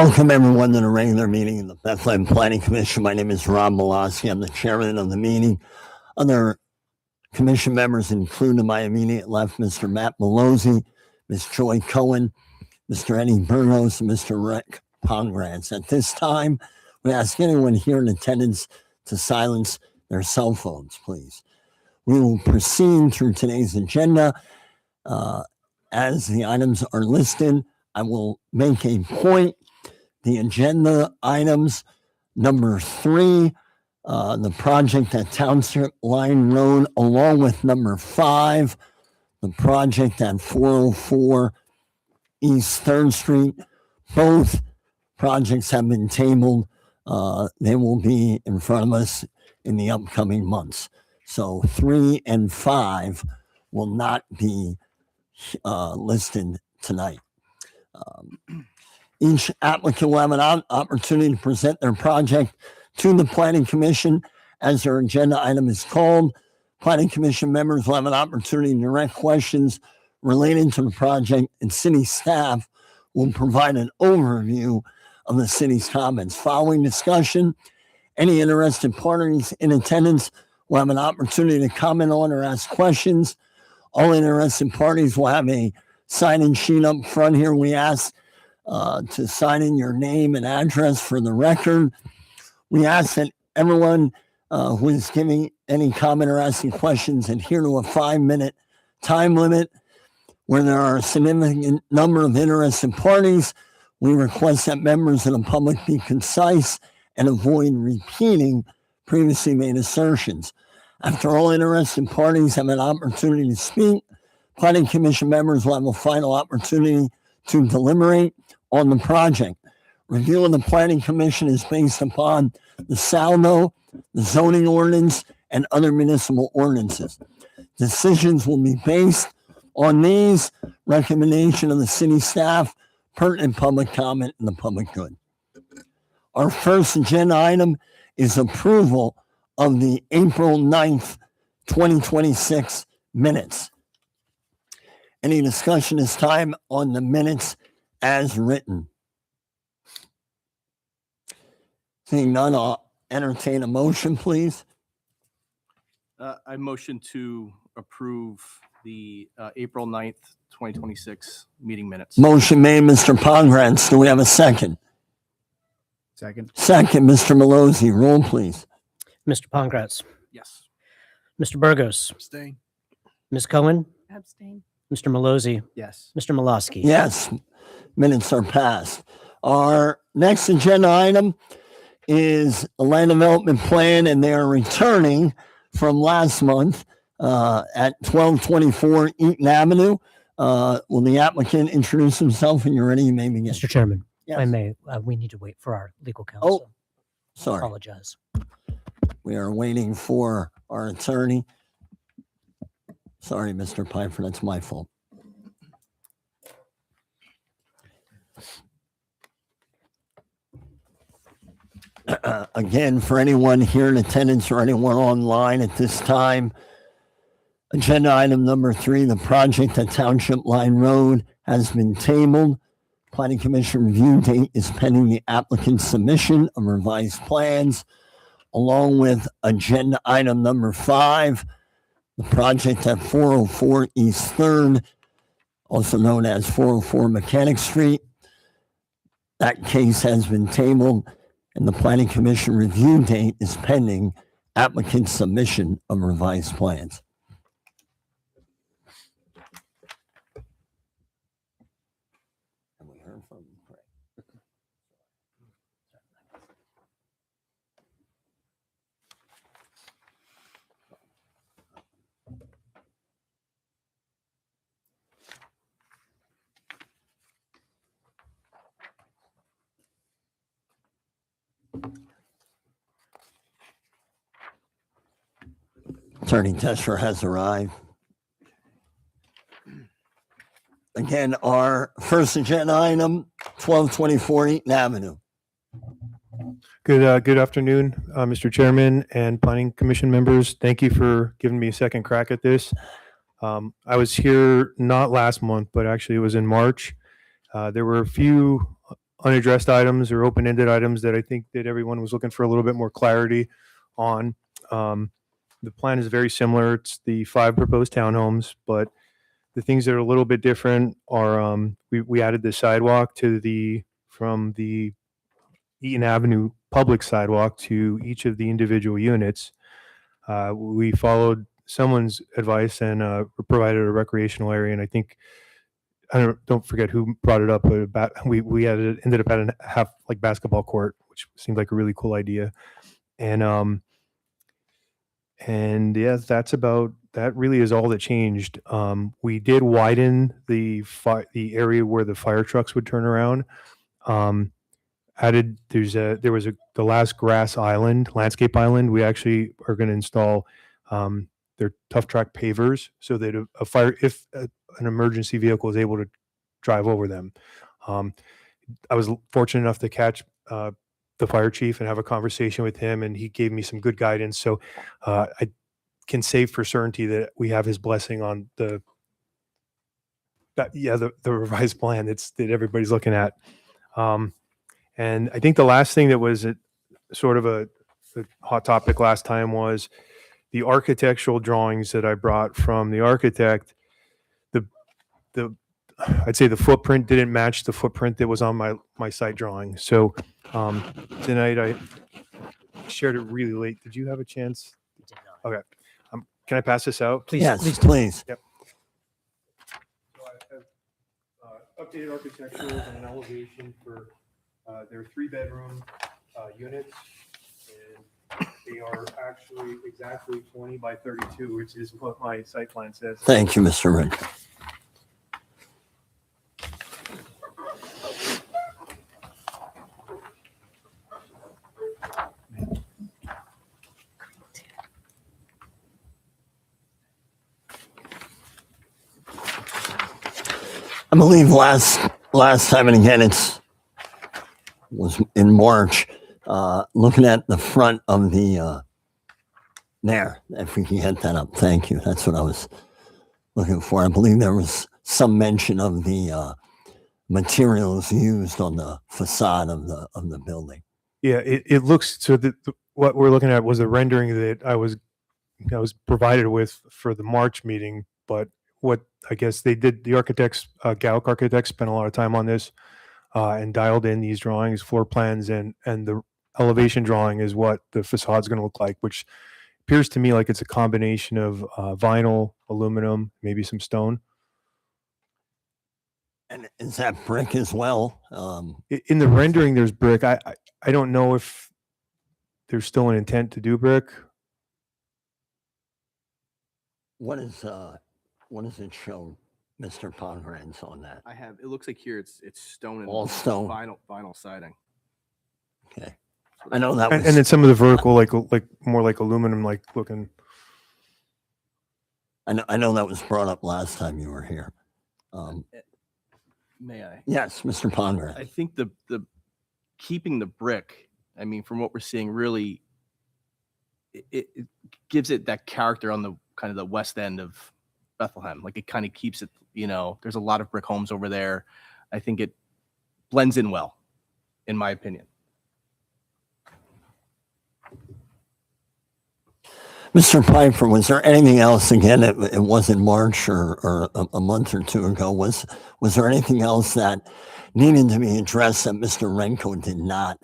Welcome everyone to the regular meeting of the Bethlehem Planning Commission. My name is Rob Malosky. I'm the chairman of the meeting. Other commission members include to my immediate left, Mr. Matt Malozzi, Ms. Joy Cohen, Mr. Eddie Burgos, and Mr. Rick Pongratz. At this time, we ask anyone here in attendance to silence their cell phones, please. We will proceed through today's agenda. As the items are listed, I will make a point. The agenda items, number 3, the project at Township Line Road, along with number 5, the project at 404 East 3rd Street. Both projects have been tabled. They will be in front of us in the upcoming months. So 3 and 5 will not be listed tonight. Each applicant will have an opportunity to present their project to the Planning Commission as their agenda item is called. Planning Commission members will have an opportunity to direct questions related to the project, and city staff will provide an overview of the city's comments. Following discussion, any interested parties in attendance will have an opportunity to comment on or ask questions. All interested parties will have a sign-in sheet up front here. We ask to sign in your name and address for the record. We ask that everyone who is giving any comment or asking questions adhere to a 5-minute time limit. Where there are a significant number of interested parties, we request that members of the public be concise and avoid repeating previously made assertions. After all interested parties have an opportunity to speak, Planning Commission members will have a final opportunity to deliberate on the project. Review of the Planning Commission is based upon the SALDO, the zoning ordinance, and other municipal ordinances. Decisions will be based on these, recommendation of the city staff, pertinent public comment, and the public good. Our first agenda item is approval of the April 9th, 2026 minutes. Any discussion this time on the minutes as written? Seeing none, I'll entertain a motion, please. I motion to approve the April 9th, 2026 meeting minutes. Motion made, Mr. Pongratz. Do we have a second? Second. Second, Mr. Malozzi. Roll, please. Mr. Pongratz, Yes. Mr. Burgos, Abstain. Ms. Cohen, Abstain. Mr. Malozzi, Yes. Mr. Malosky. Yes, minutes are passed. Our next agenda item is a land development plan, and they are returning from last month at 1224 Eaton Avenue. Will the applicant introduce himself? And you're ready, you may begin. Mr. Chairman, Yes. I may, we need to wait for our legal counsel. Sorry, Apologize. we are waiting for our attorney. Sorry, Mr. Piper, that's my fault. Again, for anyone here in attendance or anyone online at this time, agenda item number 3, the project at Township Line Road has been tabled. Planning Commission review date is pending the applicant's submission of revised plans, along with agenda item number 5, the project at 404 East 3rd, also known as 404 Mechanic Street. That case has been tabled, and the Planning Commission review date is pending applicant's submission of revised plans. Have we heard from Craig? Attorney Tesher has arrived. Again, our first agenda item, 1224 Eaton Avenue. Good afternoon, Mr. Chairman and Planning Commission members. Thank you for giving me a second crack at this. I was here not last month, but actually it was in March. There were a few unaddressed items or open-ended items that I think that everyone was looking for a little bit more clarity on. The plan is very similar. It's the 5 proposed townhomes, but the things that are a little bit different are we added the sidewalk from the Eaton Avenue public sidewalk to each of the individual units. We followed someone's advice and provided a recreational area, and I think don't forget who brought it up. We ended up at a half like basketball court, which seemed like a really cool idea, and yeah, that really is all that changed. We did widen the area where the fire trucks would turn around. Added the last grass island, landscape island. We actually are going to install their tough track pavers so that if an emergency vehicle is able to drive over them. I was fortunate enough to catch the fire chief and have a conversation with him, and he gave me some good guidance. So I can say for certainty that we have his blessing on the revised plan that everybody's looking at. And I think the last thing that was sort of a hot topic last time was the architectural drawings that I brought from the architect. I'd say the footprint didn't match the footprint that was on my site drawing. So tonight I shared it really late. Did you have a chance? Okay. Can I pass this out? Please, Yes, please. please. Yep. So I have updated architecturals and an elevation for their 3-bedroom units. And they are actually exactly 20 by 32, which is what my site plan says. Thank you, Mr. Renko. I believe last time, and again, was in March, looking at the front of the, there, if we can get that up. Thank you. That's what I was looking for. I believe there was some mention of the materials used on the facade of the building. Yeah, it looks so that what we're looking at was a rendering that I was provided with for the March meeting, but what I guess they did, the architects, Gallup Architects spent a lot of time on this and dialed in these drawings, floor plans, and the elevation drawing is what the facade's going to look like, which appears to me like it's a combination of vinyl, aluminum, maybe some stone. And is that brick as well? In the rendering, there's brick. I don't know if there's still an intent to do brick. What does it show, Mr. Pograntz, on that? It looks like here it's stone and All stone. vinyl siding. Okay. I know that was. And then some of the vertical, like more like aluminum, like looking. I know that was brought up last time you were here. May I? Yes, Mr. Pograntz. I think the keeping the brick, I mean, from what we're seeing, really, it gives it that character on the kind of the west end of Bethlehem. Like it kind of keeps it, there's a lot of brick homes over there. I think it blends in well, in my opinion. Mr. Piper, was there anything else? Again, it wasn't March or a month or two ago. Was there anything else that needed to be addressed that Mr. Renko did not?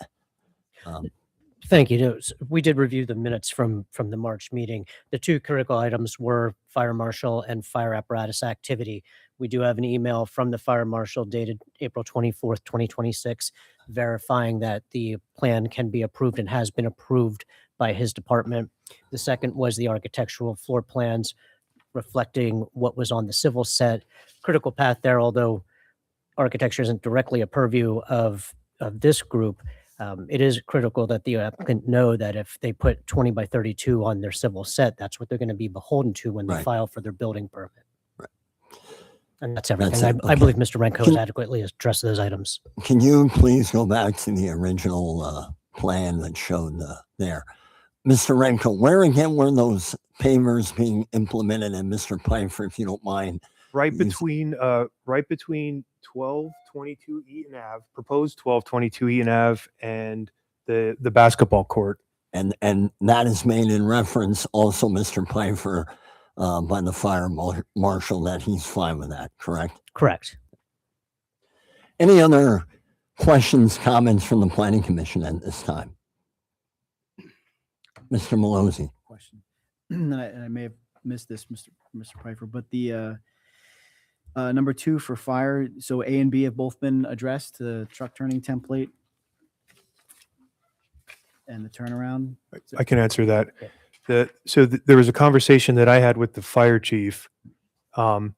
Thank you. No, we did review the minutes from the March meeting. The 2 critical items were fire marshal and fire apparatus activity. We do have an email from the fire marshal dated April 24th, 2026, verifying that the plan can be approved and has been approved by his department. The second was the architectural floor plans reflecting what was on the civil set. Critical path there, although architecture isn't directly a purview of this group, it is critical that the applicant know that if they put 20 by 32 on their civil set, that's what they're going to be beholden to when they Right. file for their building permit. Right. And that's everything. That's it. I Okay. believe Mr. Renko has Can- adequately addressed those items. Can you please go back to the original plan that showed there? Mr. Renko, where again were those pavers being implemented? And Mr. Piper, if you don't mind, Right Yes. between 1222 Eaton Ave, proposed 1222 Eaton Ave and the basketball court. And that is made in reference also, Mr. Pfeiffer, by the fire marshal, that he's fine with that, correct? Correct. Any other questions, comments from the planning commission at this time? Mr. Malozzi. Question. And I may have missed this, Mr. Pfeiffer, but the number 2 for fire. So A and B have both been addressed. The truck turning template and the turnaround. I can answer that. Okay. There was a conversation that I had with the fire chief, and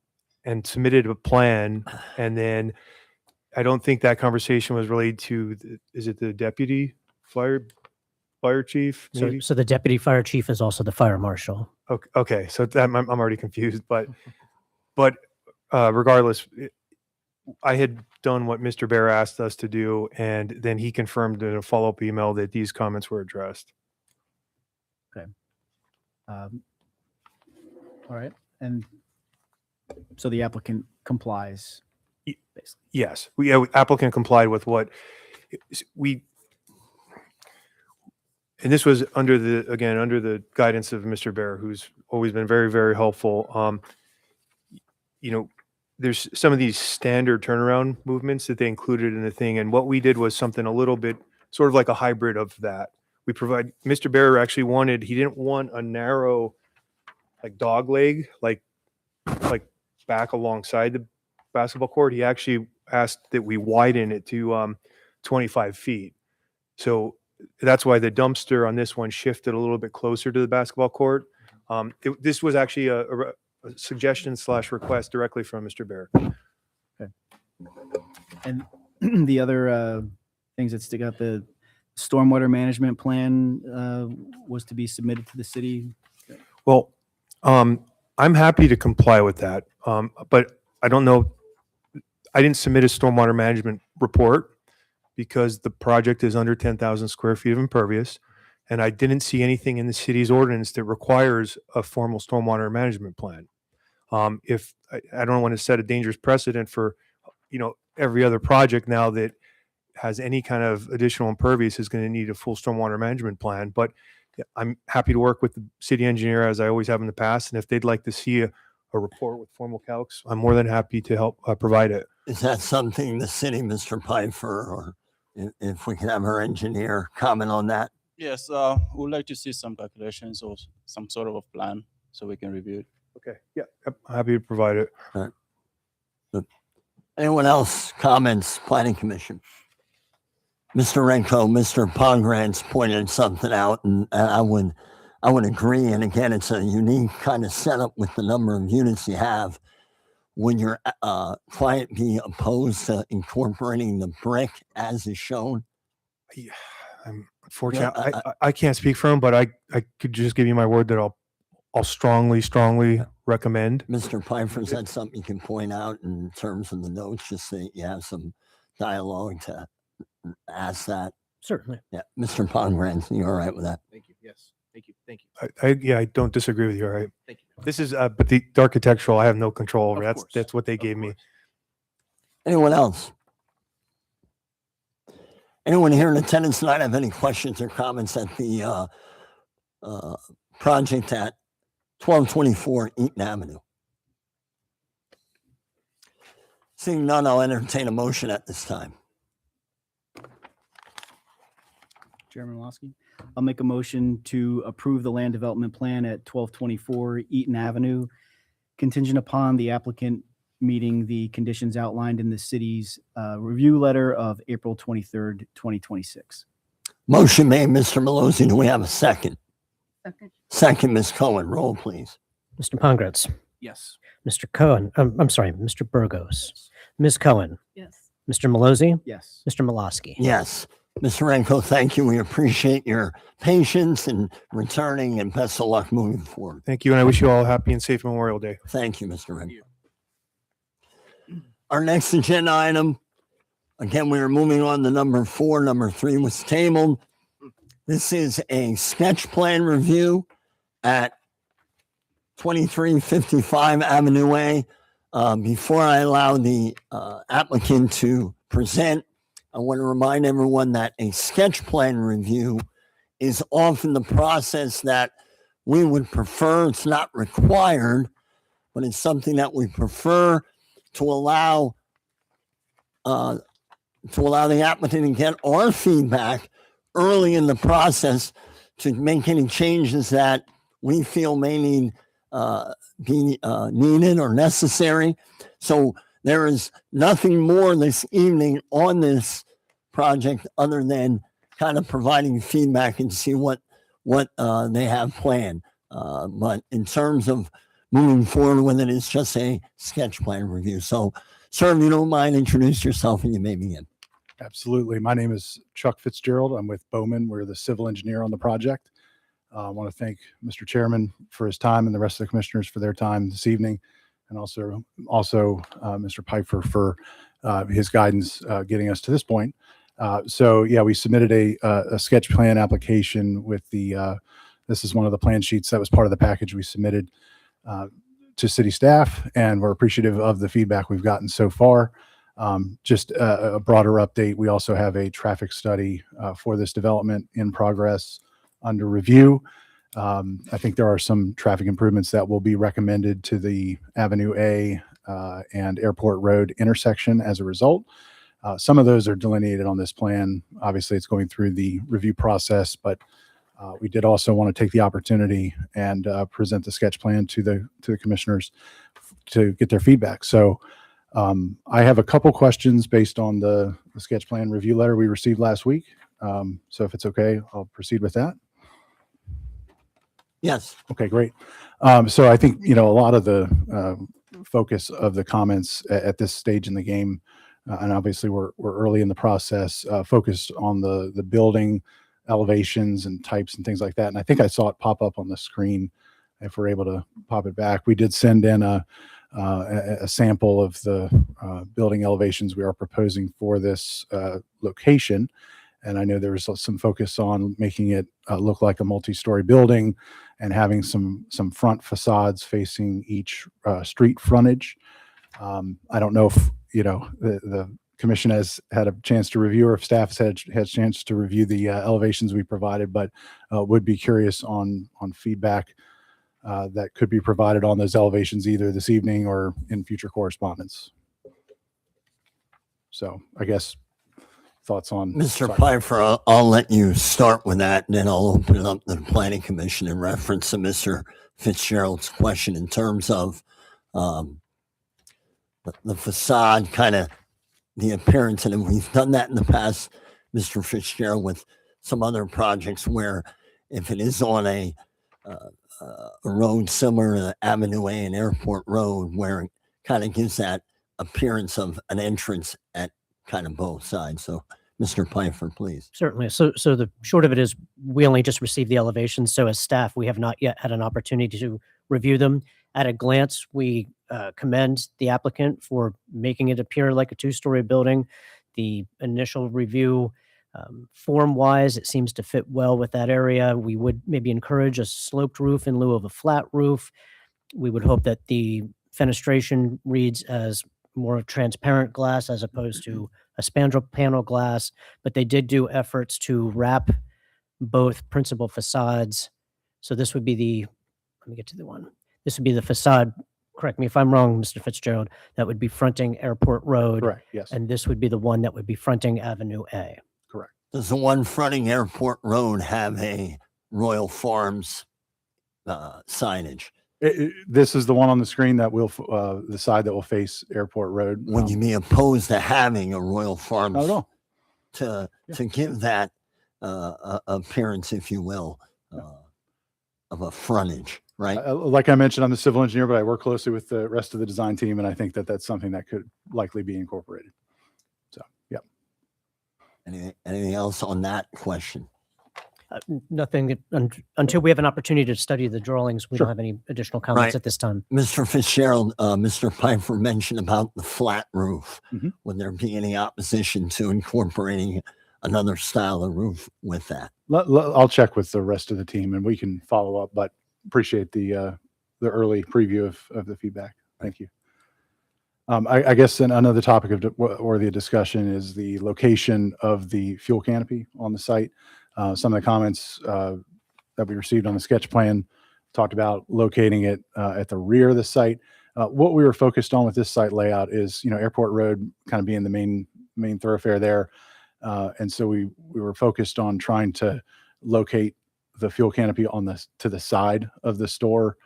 submitted a plan, and then I don't think that conversation was related to, is it the deputy fire chief? So, Maybe? so the deputy fire chief is also the fire marshal. Okay, so that I'm already confused, but regardless, I had done what Mr. Bear asked us to do, and then he confirmed in a follow-up email that these comments were addressed. All right. And so the applicant complies. Y- Basically. Yes, applicant complied with what we, and this was under the guidance of Mr. Bear, who's always been very, very helpful. There's some of these standard turnaround movements that they included in the thing. And what we did was something a little bit sort of like a hybrid of that. Mr. Bear actually he didn't want a narrow, like dog leg, like back alongside the basketball court. He actually asked that we widen it to 25 feet. So that's why the dumpster on this one shifted a little bit closer to the basketball court. This was actually a suggestion / request directly from Mr. Bear. And the other things that stick out, the stormwater management plan was to be submitted to the city. Well, I'm happy to comply with that. But I don't know, I didn't submit a stormwater management report because the project is under 10,000 square feet of impervious. And I didn't see anything in the city's ordinance that requires a formal stormwater management plan. If I don't want to set a dangerous precedent for, every other project now that has any kind of additional impervious is going to need a full stormwater management plan. But I'm happy to work with the city engineer as I always have in the past. And if they'd like to see a report with formal calcs, I'm more than happy to help provide it. Is that something the city, Mr. Pfeiffer, or if we can have our engineer comment on that? Yes, we would like to see some calculations or some sort of a plan so we can review it. Okay. Yeah. I'm happy to provide it. Anyone else? Comments, planning commission? Mr. Renko, Mr. Pograntz pointed something out, and I would agree. And again, it's a unique kind of setup with the number of units you have. Would your client be opposed to incorporating the brick as is shown? Yeah, unfortunately, I can't speak for him, but I could just give you my word that I'll strongly recommend. Mr. Pfeiffer, is that something you can point out in terms of the notes, just so you have some dialogue to ask that? Certainly. Yeah, Mr. Pograntz, you all right with that? Thank you. Yes. Thank you. I don't disagree with you. All right. Thank you. This is, but the architectural, I have no control over. Of course. That's what they Of gave me. course. Anyone else? Anyone here in attendance tonight have any questions or comments at the project at 1224 Eaton Avenue? Seeing none, I'll entertain a motion at this time. Chairman Walski, I'll make a motion to approve the land development plan at 1224 Eaton Avenue, contingent upon the applicant meeting the conditions outlined in the city's review letter of April 23rd, 2026. Motion made, Mr. Malozzi. Do we have a second? Second. Second, Ms. Cohen. Roll, please. Mr. Pograntz, Yes. Mr. Cohen, I'm sorry, Mr. Burgos, Ms. Cohen, Yes. Mr. Malozzi, Yes. Mr. Malosky. Yes. Mr. Renko, thank you. We appreciate your patience and returning, and best of luck moving forward. Thank you. And I wish you all a happy and safe Memorial Day. Thank you, Mr. Renko. you. Our next agenda item, again, we are moving on to number 4. Number 3 was tabled. This is a sketch plan review at 2355 Avenue A. Before I allow the applicant to present, I want to remind everyone that a sketch plan review is often the process that we would prefer. It's not required, but it's something that we prefer to allow the applicant to get our feedback early in the process to make any changes that we feel may need be needed or necessary. So there is nothing more this evening on this project other than kind of providing feedback and see what they have planned. But in terms of moving forward with it, it's just a sketch plan review. So, sir, if you don't mind, introduce yourself and you may begin. Absolutely. My name is Chuck Fitzgerald. I'm with Bowman. We're the civil engineer on the project. I want to thank Mr. Chairman for his time and the rest of the commissioners for their time this evening, and also Mr. Pfeiffer for his guidance getting us to this point. So yeah, we submitted a sketch plan application with the, this is one of the plan sheets that was part of the package we submitted to city staff, and we're appreciative of the feedback we've gotten so far. Just a broader update. We also have a traffic study for this development in progress under review. I think there are some traffic improvements that will be recommended to the Avenue A and Airport Road intersection as a result. Some of those are delineated on this plan. Obviously, it's going through the review process, but we did also want to take the opportunity and present the sketch plan to the commissioners to get their feedback. So I have a couple questions based on the sketch plan review letter we received last week. So if it's okay, I'll proceed with that. Yes. Okay, great. So I think, a lot of the focus of the comments at this stage in the game, and obviously we're early in the process, focused on the building elevations and types and things like that. And I think I saw it pop up on the screen. If we're able to pop it back, we did send in a sample of the building elevations we are proposing for this location. And I know there was some focus on making it look like a multi-story building and having some front facades facing each street frontage. I don't know if, the commission has had a chance to review, or if staff has had a chance to review the elevations we provided, but would be curious on feedback that could be provided on those elevations either this evening or in future correspondence. So I guess thoughts on Mr. sorry. Pfeiffer, I'll let you start with that, and then I'll open it up to the Planning Commission in reference to Mr. Fitzgerald's question in terms of the facade, kind of the appearance. And we've done that in the past, Mr. Fitzgerald, with some other projects where if it is on a road similar to Avenue A and Airport Road, where it kind of gives that appearance of an entrance at kind of both sides. So Mr. Pfeiffer, please. Certainly. So the short of it is we only just received the elevations. So as staff, we have not yet had an opportunity to review them. At a glance, we commend the applicant for making it appear like a two-story building. The initial review, form-wise, it seems to fit well with that area. We would maybe encourage a sloped roof in lieu of a flat roof. We would hope that the fenestration reads as more transparent glass as opposed to a spandrel panel glass, but they did do efforts to wrap both principal facades. So this would be let me get to the one. This would be the facade, correct me if I'm wrong, Mr. Fitzgerald, that would be fronting Airport Road. Correct. Yes. And this would be the one that would be fronting Avenue A. Correct. Does the one fronting Airport Road have a Royal Farms signage? This is the one on the screen that will, the side that will face Airport Road. Would you be opposed to having a Royal Farms Not at all. to give that appearance, if you will, of a frontage, right? Like I mentioned, I'm the civil engineer, but I work closely with the rest of the design team, and I think that that's something that could likely be incorporated. So, yeah. Anything else on that question? Nothing until we have an opportunity to study the drawings. We Sure. don't have any additional comments Right. at this time. Mr. Fitzgerald, Mr. Pfeiffer mentioned about the flat roof. Mhm. Would there be any opposition to incorporating another style of roof with that? I'll check with the rest of the team, and we can follow up. But appreciate the early preview of the feedback. Thank you. I guess another topic of worthy of discussion is the location of the fuel canopy on the site. Some of the comments that we received on the sketch plan talked about locating it at the rear of the site. What we were focused on with this site layout is, Airport Road kind of being the main thoroughfare there. And so we were focused on trying to locate the fuel canopy to the side of the store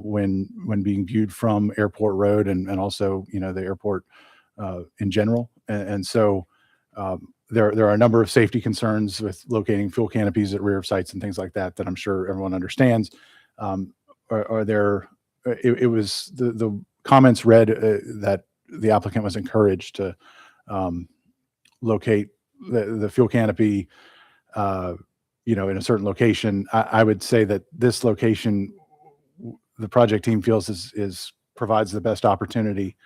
when being viewed from Airport Road and also, the airport in general. And so there are a number of safety concerns with locating fuel canopies at rear of sites and things like that I'm sure everyone understands. It was the comments read that the applicant was encouraged to locate the fuel canopy, in a certain location. I would say that this location, the project team feels provides the best opportunity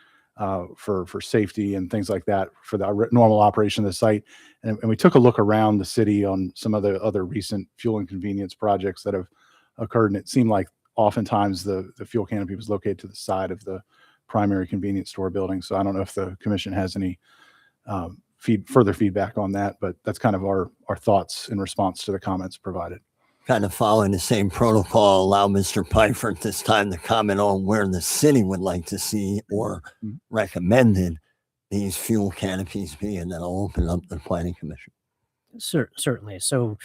for safety and things like that for the normal operation of the site. And we took a look around the city on some of the other recent fuel and convenience projects that have occurred, and it seemed like oftentimes the fuel canopy was located to the side of the primary convenience store building. So I don't know if the commission has any further feedback on that, but that's kind of our thoughts in response to the comments provided. Kind of following the same protocol, allow Mr. Pfeiffer at this time to comment on where the city would like to see or recommended these fuel canopies be, and then I'll open up the planning commission. Certainly. So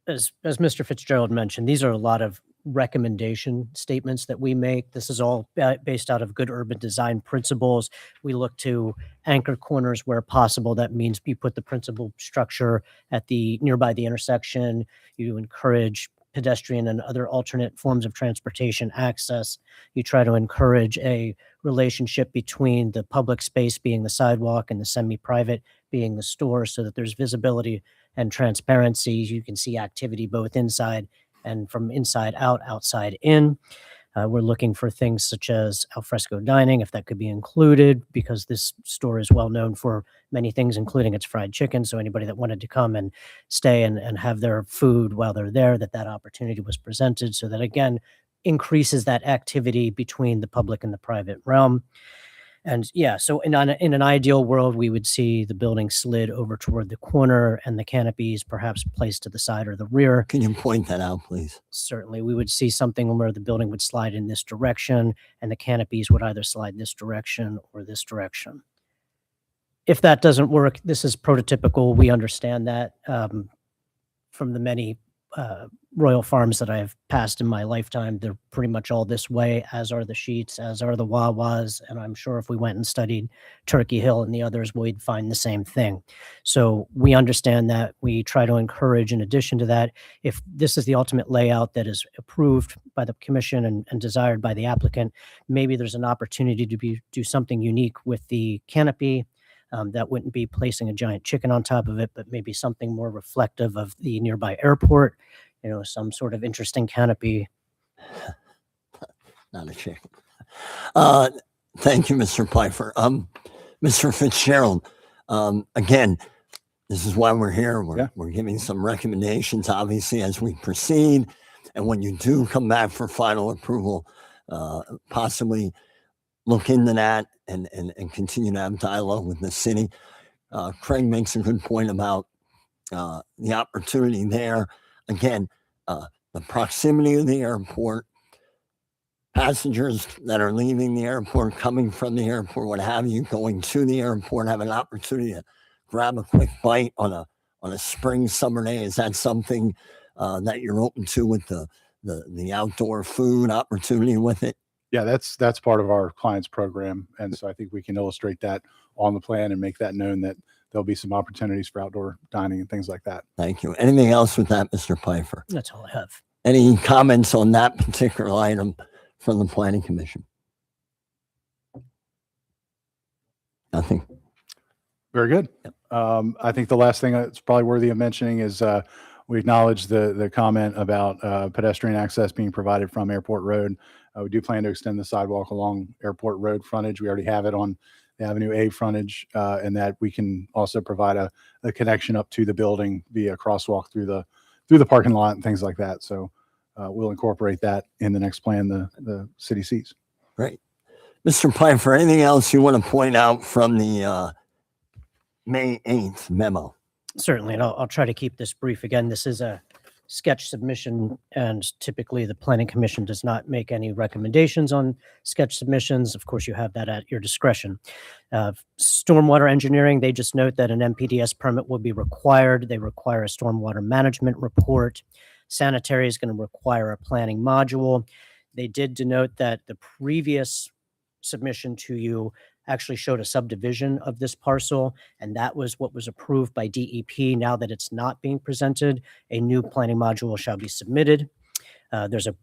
as Mr. Fitzgerald mentioned, these are a lot of recommendation statements that we make. This is all based out of good urban design principles. We look to anchor corners where possible. That means you put the principal structure nearby the intersection. You encourage pedestrian and other alternate forms of transportation access. You try to encourage a relationship between the public space being the sidewalk and the semi-private being the store, so that there's visibility and transparency. You can see activity both inside and from inside out, outside in. We're looking for things such as alfresco dining, if that could be included, because this store is well known for many things, including its fried chicken. So anybody that wanted to come and stay and have their food while they're there, that opportunity was presented. So that, again, increases that activity between the public and the private realm. And so in an ideal world, we would see the building slid over toward the corner and the canopies perhaps placed to the side or the rear. Can you point that out, please? Certainly, we would see something where the building would slide in this direction and the canopies would either slide this direction or this direction. If that doesn't work, this is prototypical. We understand that from the many Royal Farms that I've passed in my lifetime. They're pretty much all this way, as are the Sheets, as are the Wawas. And I'm sure if we went and studied Turkey Hill and the others, we'd find the same thing. So we understand that. We try to encourage, in addition to that, if this is the ultimate layout that is approved by the commission and desired by the applicant, maybe there's an opportunity to do something unique with the canopy. That wouldn't be placing a giant chicken on top of it, but maybe something more reflective of the nearby airport, some sort of interesting canopy. Not a chicken. Thank you, Mr. Pfeiffer. Mr. Fitzgerald, again, this is why we're here. We're giving some recommendations, obviously, as we proceed. And when you do come back for final approval, possibly look into that and continue to have dialogue with the city. Craig makes a good point about the opportunity there. Again, the proximity of the airport, passengers that are leaving the airport, coming from the airport, what have you, going to the airport, have an opportunity to grab a quick bite on a spring summer day. Is that something that you're open to with the outdoor food opportunity with it? Yeah, that's part of our client's program. And so I think we can illustrate that on the plan and make that known that there'll be some opportunities for outdoor dining and things like that. Thank you. Anything else with that, Mr. Pfeiffer? That's all I have. Any comments on that particular item from the Planning Commission? Nothing. Very good. I think the last thing that's probably worthy of mentioning is we acknowledge the comment about pedestrian access being provided from Airport Road. We do plan to extend the sidewalk along Airport Road frontage. We already have it on the Avenue A frontage, and that we can also provide a connection up to the building via crosswalk through the parking lot and things like that. So we'll incorporate that in the next plan the city sees. Great. Mr. Pfeiffer, anything else you want to point out from the May 8th memo? Certainly, and I'll try to keep this brief. Again, this is a sketch submission, and typically the Planning Commission does not make any recommendations on sketch submissions. Of course, you have that at your discretion. Stormwater engineering, they just note that an MPDS permit will be required. They require a stormwater management report. Sanitary is going to require a planning module. They did denote that the previous submission to you actually showed a subdivision of this parcel, and that was what was approved by DEP. Now that it's not being presented, a new planning module shall be submitted. There's a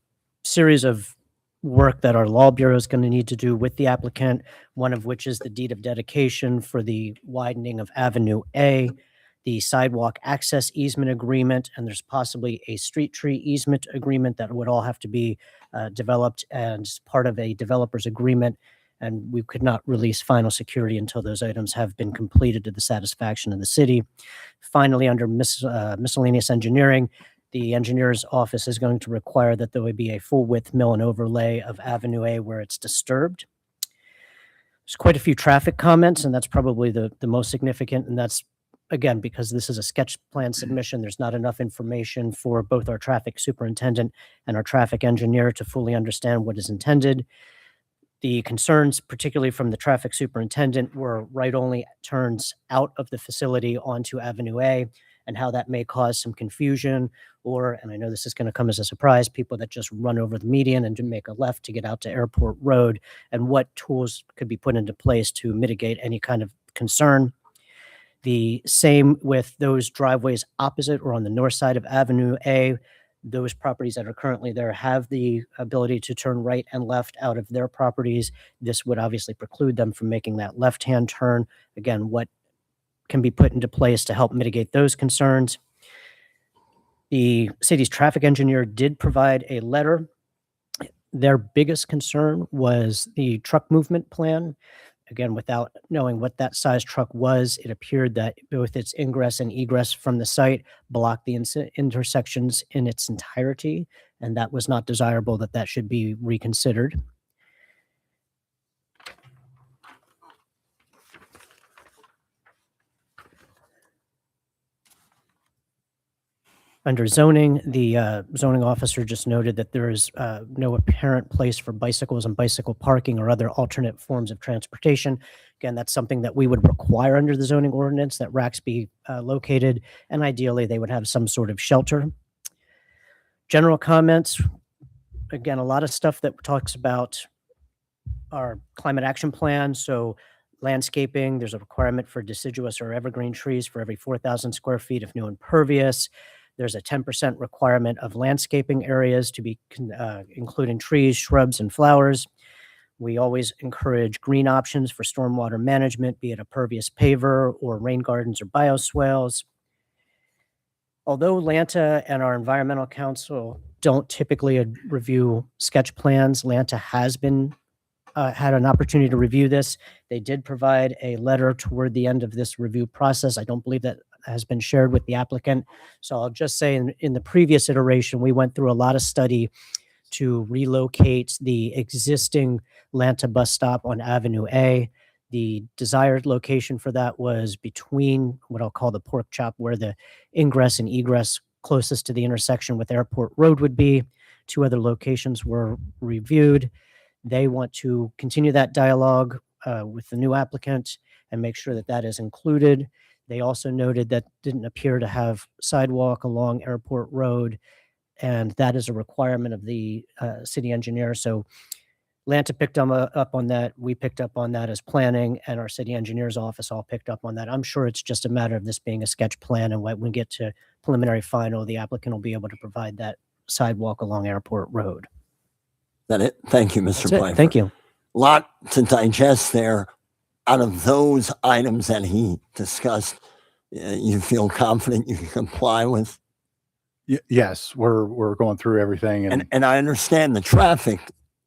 series of work that our law bureau is going to need to do with the applicant, one of which is the deed of dedication for the widening of Avenue A, the sidewalk access easement agreement, and there's possibly a street tree easement agreement that would all have to be developed as part of a developer's agreement. And we could not release final security until those items have been completed to the satisfaction of the city. Finally, under miscellaneous engineering, the engineer's office is going to require that there would be a full width mill and overlay of Avenue A where it's disturbed. There's quite a few traffic comments, and that's probably the most significant. And that's, again, because this is a sketch plan submission, there's not enough information for both our traffic superintendent and our traffic engineer to fully understand what is intended. The concerns, particularly from the traffic superintendent, were right-only turns out of the facility onto Avenue A and how that may cause some confusion, or, and I know this is going to come as a surprise, people that just run over the median and make a left to get out to Airport Road, and what tools could be put into place to mitigate any kind of concern. The same with those driveways opposite or on the north side of Avenue A. Those properties that are currently there have the ability to turn right and left out of their properties. This would obviously preclude them from making that left-hand turn. Again, what can be put into place to help mitigate those concerns? The city's traffic engineer did provide a letter. Their biggest concern was the truck movement plan. Again, without knowing what that size truck was, it appeared that both its ingress and egress from the site blocked the intersections in its entirety, and that was not desirable, that should be reconsidered. Under zoning, the zoning officer just noted that there is no apparent place for bicycles and bicycle parking or other alternate forms of transportation. Again, that's something that we would require under the zoning ordinance, that racks be located, and ideally they would have some sort of shelter. General comments, again, a lot of stuff that talks about our climate action plan. So landscaping, there's a requirement for deciduous or evergreen trees for every 4,000 square feet of new impervious. There's a 10% requirement of landscaping areas to be including trees, shrubs, and flowers. We always encourage green options for stormwater management, be it a pervious paver or rain gardens or bioswales. Although Lanta and our environmental council don't typically review sketch plans, Lanta has been had an opportunity to review this. They did provide a letter toward the end of this review process. I don't believe that has been shared with the applicant. So I'll just say in the previous iteration, we went through a lot of study to relocate the existing Lanta bus stop on Avenue A. The desired location for that was between what I'll call the pork chop, where the ingress and egress closest to the intersection with Airport Road would be. Two other locations were reviewed. They want to continue that dialogue with the new applicant and make sure that that is included. They also noted that didn't appear to have sidewalk along Airport Road, and that is a requirement of the city engineer. So Lanta picked up on that. We picked up on that as planning, and our city engineer's office all picked up on that. I'm sure it's just a matter of this being a sketch plan, and when we get to preliminary final, the applicant will be able to provide that sidewalk along Airport Road. Is that it? Thank you, Mr. That's it. Pfeiffer. Thank you. Lot to digest there. Out of those items that he discussed, you feel confident you can comply with? Yes, we're going through everything, And I understand the traffic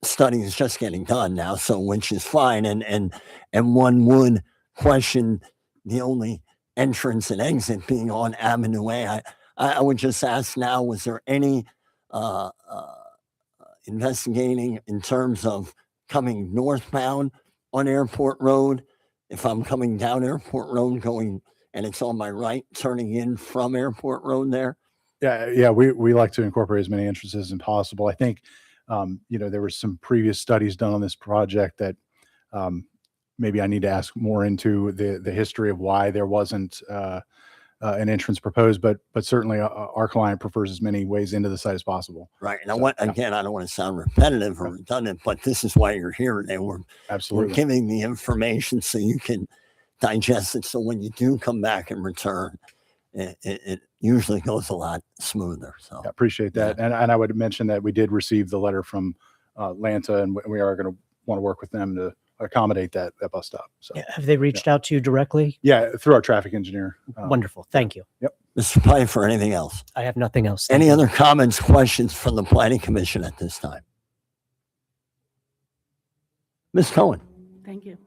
study is just getting done now, so which is fine. And one would question the only entrance and exit being on Avenue A. I would just ask now, was there any investigating in terms of coming northbound on Airport Road. If I'm coming down Airport Road going, and it's on my right, turning in from Airport Road there. Yeah, we like to incorporate as many entrances as possible. I think, there were some previous studies done on this project that maybe I need to ask more into the history of why there wasn't an entrance proposed, but certainly our client prefers as many ways into the site as possible. Right. And I So, want, yeah. again, I don't want to sound repetitive or redundant, but this is why you're here today. We're Absolutely. giving the information so you can digest it. So when you do come back and return, it usually goes a lot smoother. So I appreciate that. And I would mention that we did receive the letter from Lanta, and we are going to want to work with them to accommodate that bus stop. So Yeah, have they reached out to you directly? yeah, through our traffic engineer. Wonderful. Thank you. Mr. Pfeiffer, anything else? I have nothing else. Thank Any you. other comments, questions from the Planning Commission at this time? Ms. Cohen? Thank you.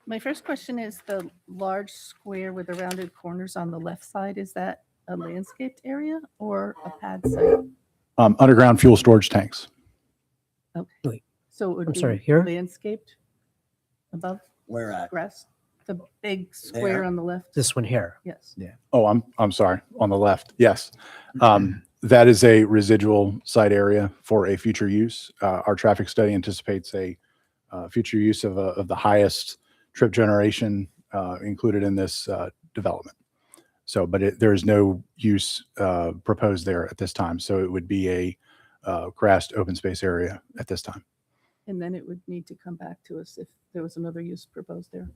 My first question is the large square with the rounded corners on the left side, is that a landscaped area or a pad site? Underground fuel storage tanks. Okay. So it would I'm be sorry, here? landscaped above Where at? grass? The big square There? on the left? This one here. Yes. Oh, I'm sorry. On the left. Yes. That is a residual site area for a future use. Our traffic study anticipates a future use of the highest trip generation included in this development. So, but there is no use proposed there at this time. So it would be a grassed open space area at this time. And then it would need to come back to us if there was another use proposed there.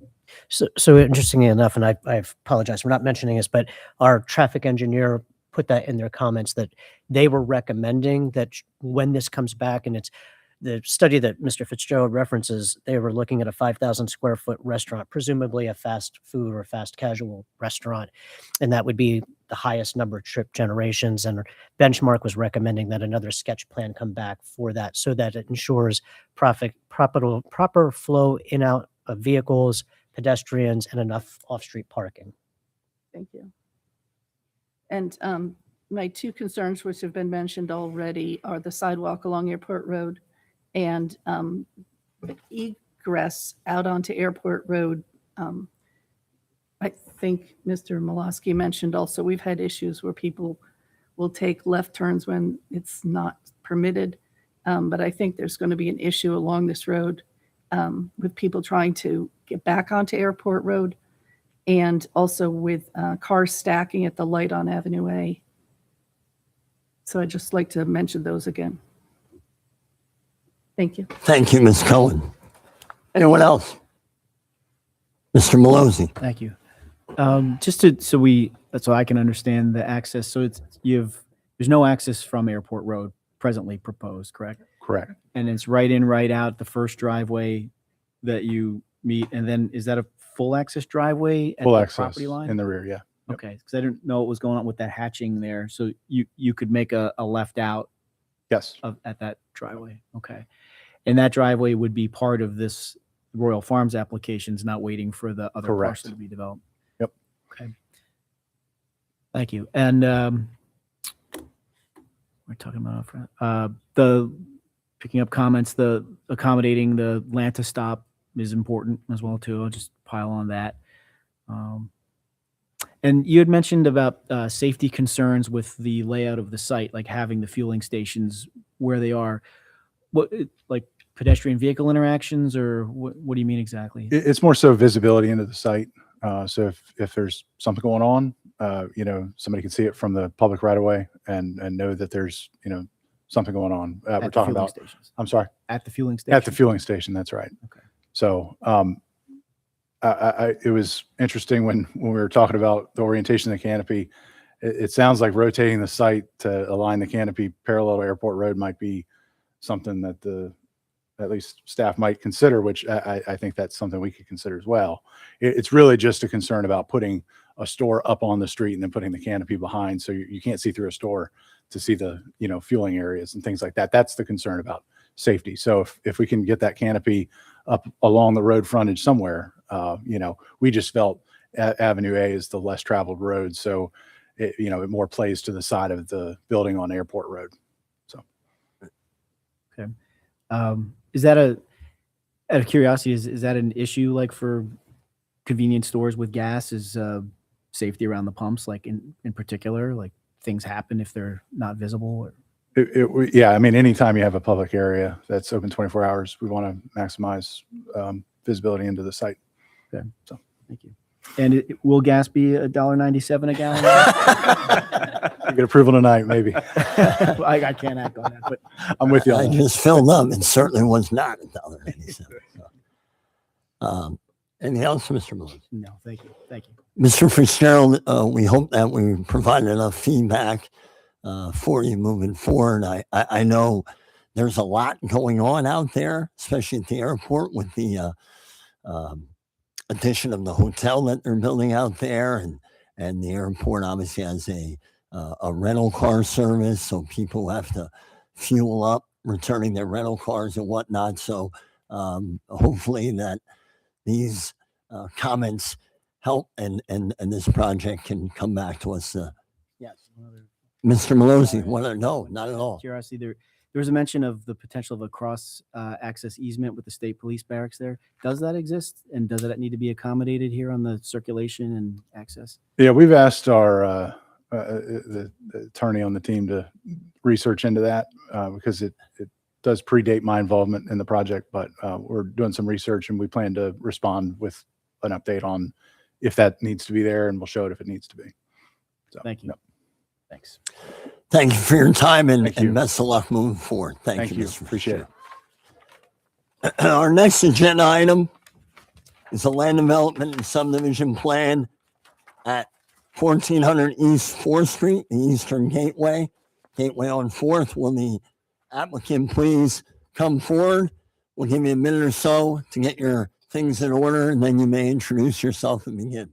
So interestingly enough, and I apologize for not mentioning this, but our traffic engineer put that in their comments that they were recommending that when this comes back, and it's the study that Mr. Fitzgerald references, they were looking at a 5,000 square foot restaurant, presumably a fast food or fast casual restaurant. And that would be the highest number of trip generations. And Benchmark was recommending that another sketch plan come back for that so that it ensures proper flow in out of vehicles, pedestrians, and enough off-street parking. Thank you. And my two concerns, which have been mentioned already, are the sidewalk along Airport Road and the egress out onto Airport Road. I think Mr. Molosky mentioned also, we've had issues where people will take left turns when it's not permitted. But I think there's going to be an issue along this road with people trying to get back onto Airport Road, and also with cars stacking at the light on Avenue A. So I'd just like to mention those again. Thank you. Thank you, Ms. Cohen. Anyone else? Mr. Malozzi? Thank you. Just so I can understand the access. So there's no access from Airport Road presently proposed, correct? Correct. And it's right in, right out, the first driveway that you meet. And then is that a full access driveway at Full the access property line? in the rear. Yeah. Yep. Okay, because I didn't know what was going on with that hatching there. So you could make a left out Yes. at that driveway. Okay. And that driveway would be part of this Royal Farms applications, not waiting for the other Correct. parcel to be developed. Yep. Okay. Thank you. And we're talking about the picking up comments, the accommodating the Lanta stop is important as well too. I'll just pile on that. And you had mentioned about safety concerns with the layout of the site, like having the fueling stations where they are. What, like pedestrian vehicle interactions, or what do you mean exactly? It's more so visibility into the site. So if there's something going on, somebody can see it from the public right away and know that there's, something going on. At We're the talking fueling about, stations. I'm sorry, At the fueling station. at the fueling station. That's right. Okay. So, it was interesting when we were talking about the orientation of the canopy. It sounds like rotating the site to align the canopy parallel to Airport Road might be something that at least staff might consider, which I think that's something we could consider as well. It's really just a concern about putting a store up on the street and then putting the canopy behind, so you can't see through a store to see the fueling areas and things like that. That's the concern about safety. So if we can get that canopy up along the road frontage somewhere, we just felt Avenue A is the less traveled road, so it more plays to the side of the building on Airport Road. So Okay. Is that out of curiosity, is that an issue like for convenience stores with gas? Is safety around the pumps, like in particular, like things happen if they're not visible? Or? Yeah, I mean, anytime you have a public area that's open 24 hours, we want to maximize visibility into the site. Okay. So, thank you. And will gas be $1.97 a gallon? you get approval tonight, maybe. I can't act on that, but I'm with you. I on that. just filled up. It certainly was not $1.87. Anything else, Mr. Miller? no, thank you. Thank you. Mr. Fitzgerald, we hope that we provided enough feedback for you moving forward. I know there's a lot going on out there, especially at the airport with the addition of the hotel that they're building out there, and the airport obviously has a rental car service, so people have to fuel up returning their rental cars and whatnot. So hopefully that these comments help and this project can come back to us. Yes. Mr. Malozzi, no, not at all. Curiosity, there was a mention of the potential of a cross access easement with the state police barracks there. Does that exist? And does that need to be accommodated here on the circulation and access? Yeah, we've asked our the attorney on the team to research into that because it does predate my involvement in the project, but we're doing some research and we plan to respond with an update on if that needs to be there, and we'll show it if it needs to be. So, Thank you. no. Thanks. Thank you for your time and Thank you. best of luck moving forward. Thank you, Mr. Appreciate it. Fitzgerald. Our next agenda item is a land development and subdivision plan at 1400 East 4th Street, the Eastern Gateway on 4th. Will the applicant please come forward? We'll give you a minute or so to get your things in order, and then you may introduce yourself and begin.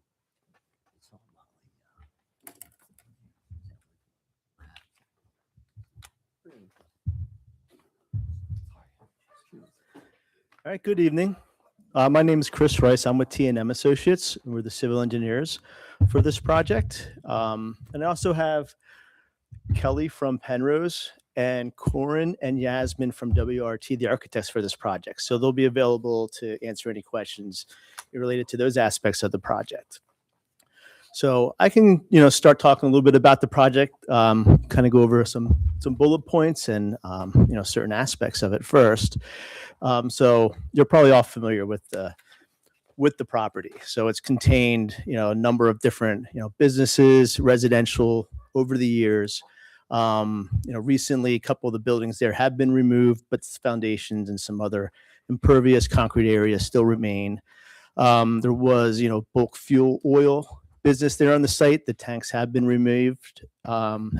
All right, good evening. My name is Chris Rice. I'm with T&M Associates. We're the civil engineers for this project. And I also have Kelly from Penrose and Corin and Yasmin from WRT, the architects for this project. So they'll be available to answer any questions related to those aspects of the project. So I can, start talking a little bit about the project, kind of go over some bullet points and, certain aspects of it first. So you're probably all familiar with the property. So it's contained, a number of different, businesses, residential over the years. Recently, a couple of the buildings there have been removed, but foundations and some other impervious concrete areas still remain. There was, bulk fuel oil business there on the site. The tanks have been removed. There's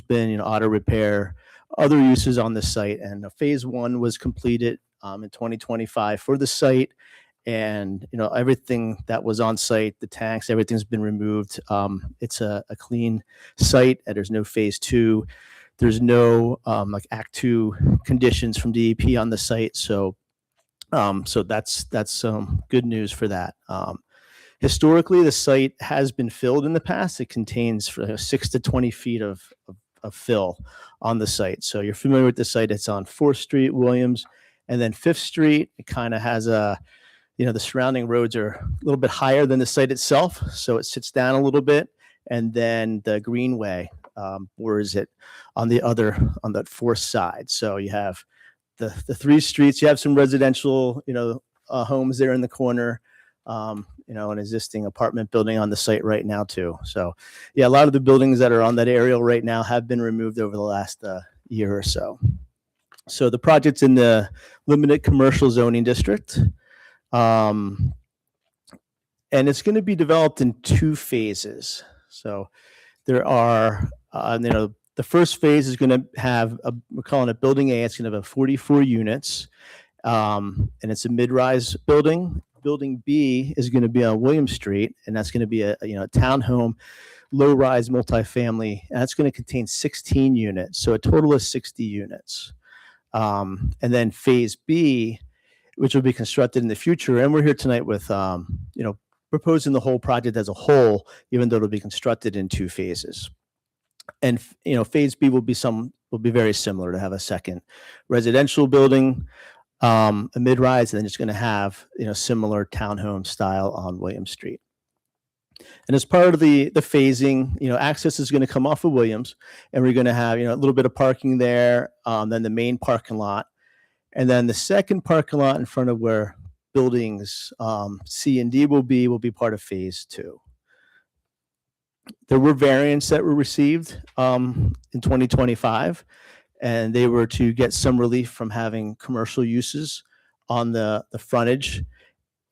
been, auto repair, other uses on the site, and phase 1 was completed in 2025 for the site. And everything that was on site, the tanks, everything's been removed. It's a clean site, and there's no phase 2. There's no like Act 2 conditions from DEP on the site. So that's some good news for that. Historically, the site has been filled in the past. It contains 6 to 20 feet of fill on the site. So you're familiar with the site. It's on 4th Street, Williams, and then 5th Street. It kind of has the surrounding roads are a little bit higher than the site itself. So it sits down a little bit. And then the Greenway borders it on that 4th side. So you have the 3 streets. You have some residential, homes there in the corner. An existing apartment building on the site right now too. So yeah, a lot of the buildings that are on that aerial right now have been removed over the last year or so. So the project's in the limited commercial zoning district. And it's going to be developed in 2 phases. So there are, the first phase is going to have, we're calling it building A. It's going to have 44 units. And it's a mid-rise building. Building B is going to be on William Street, and that's going to be a townhome, low-rise multifamily, and that's going to contain 16 units, so a total of 60 units. And then Phase B, which will be constructed in the future, and we're here tonight with proposing the whole project as a whole, even though it'll be constructed in 2 phases. And Phase B will be will be very similar to have a second residential building, a mid-rise, and then it's going to have, similar townhome style on Williams Street. And as part of the phasing, access is going to come off of Williams, and we're going to have, a little bit of parking there, then the main parking lot, and then the second parking lot in front of where buildings C and D will be part of phase 2. There were variants that were received in 2025, and they were to get some relief from having commercial uses on the frontage,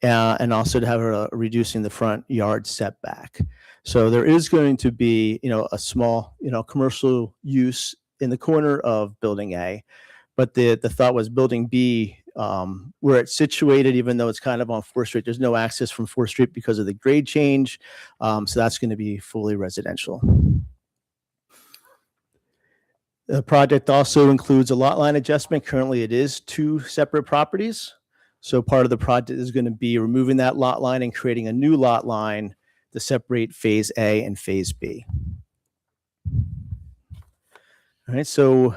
and also to have reducing the front yard setback. So there is going to be, a small, commercial use in the corner of Building A, but the thought was Building B, where it's situated, even though it's kind of on 4th Street, there's no access from 4th Street because of the grade change. So that's going to be fully residential. The project also includes a lot line adjustment. Currently, it is 2 separate properties. So part of the project is going to be removing that lot line and creating a new lot line to separate phase A and phase B. All right, so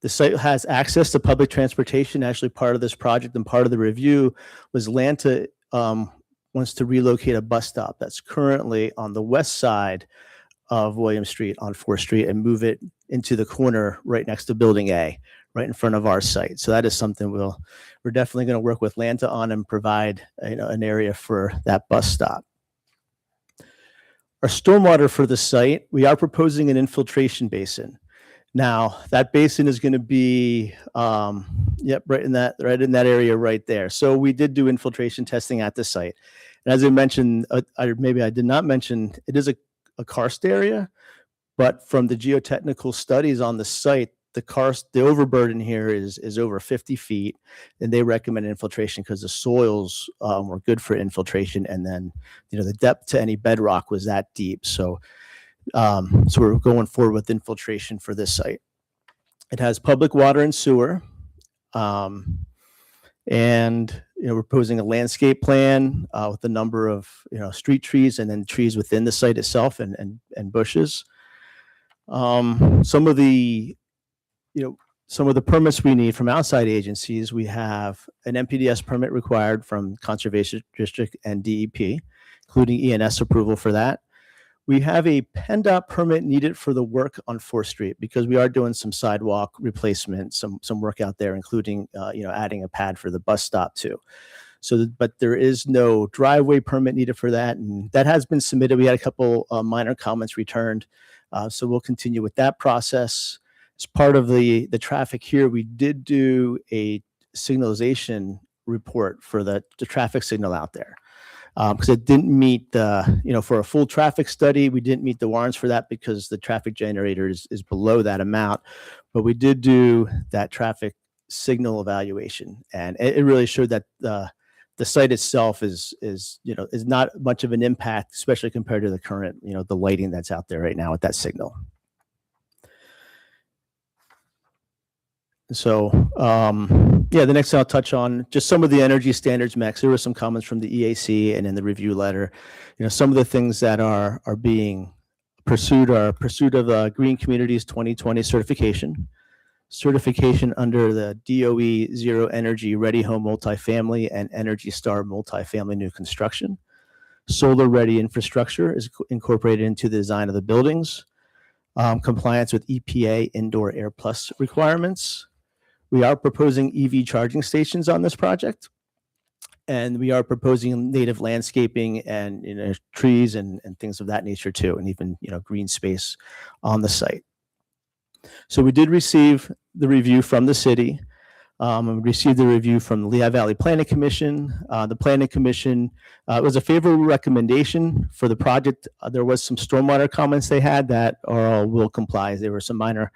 the site has access to public transportation. Actually, part of this project and part of the review was Lanta wants to relocate a bus stop that's currently on the west side of William Street on 4th Street and move it into the corner right next to Building A, right in front of our site. So that is something we're definitely going to work with Lanta on and provide an area for that bus stop. Our stormwater for the site, we are proposing an infiltration basin. Now that basin is going to be, right in that area right there. So we did do infiltration testing at the site, and as I mentioned, maybe I did not mention, it is a karst area, but from the geotechnical studies on the site, the overburden here is over 50 feet, and they recommend infiltration because the soils were good for infiltration, and then the depth to any bedrock was that deep. So we're going forward with infiltration for this site. It has public water and sewer, and we're proposing a landscape plan with a number of street trees and then trees within the site itself and bushes. Some of the permits we need from outside agencies, we have an NPDES permit required from Conservation District and DEP, including ENS approval for that. We have a PennDOT permit needed for the work on 4th Street because we are doing some sidewalk replacement, some work out there, including adding a pad for the bus stop too. So, but there is no driveway permit needed for that, and that has been submitted. We had a couple minor comments returned, so we'll continue with that process. As part of the traffic here, we did do a signalization report for the traffic signal out there. Because it didn't meet for a full traffic study, we didn't meet the warrants for that because the traffic generator is below that amount. But we did do that traffic signal evaluation, and it really showed that the site itself is not much of an impact, especially compared to the current, the lighting that's out there right now with that signal. So, the next thing I'll touch on just some of the energy standards mix. There were some comments from the EAC and in the review letter. Some of the things that are being pursued are pursuit of the Green Communities 2020 certification under the DOE Zero Energy Ready Home Multifamily and Energy Star Multifamily New Construction. Solar ready infrastructure is incorporated into the design of the buildings. Compliance with EPA Indoor Air Plus requirements. We are proposing EV charging stations on this project, and we are proposing native landscaping and trees and things of that nature too, and even green space on the site. So we did receive the review from the city. We received the review from the Lehigh Valley Planning Commission. The Planning Commission was a favorable recommendation for the project. There was some stormwater comments they had that are all will comply. There were some minor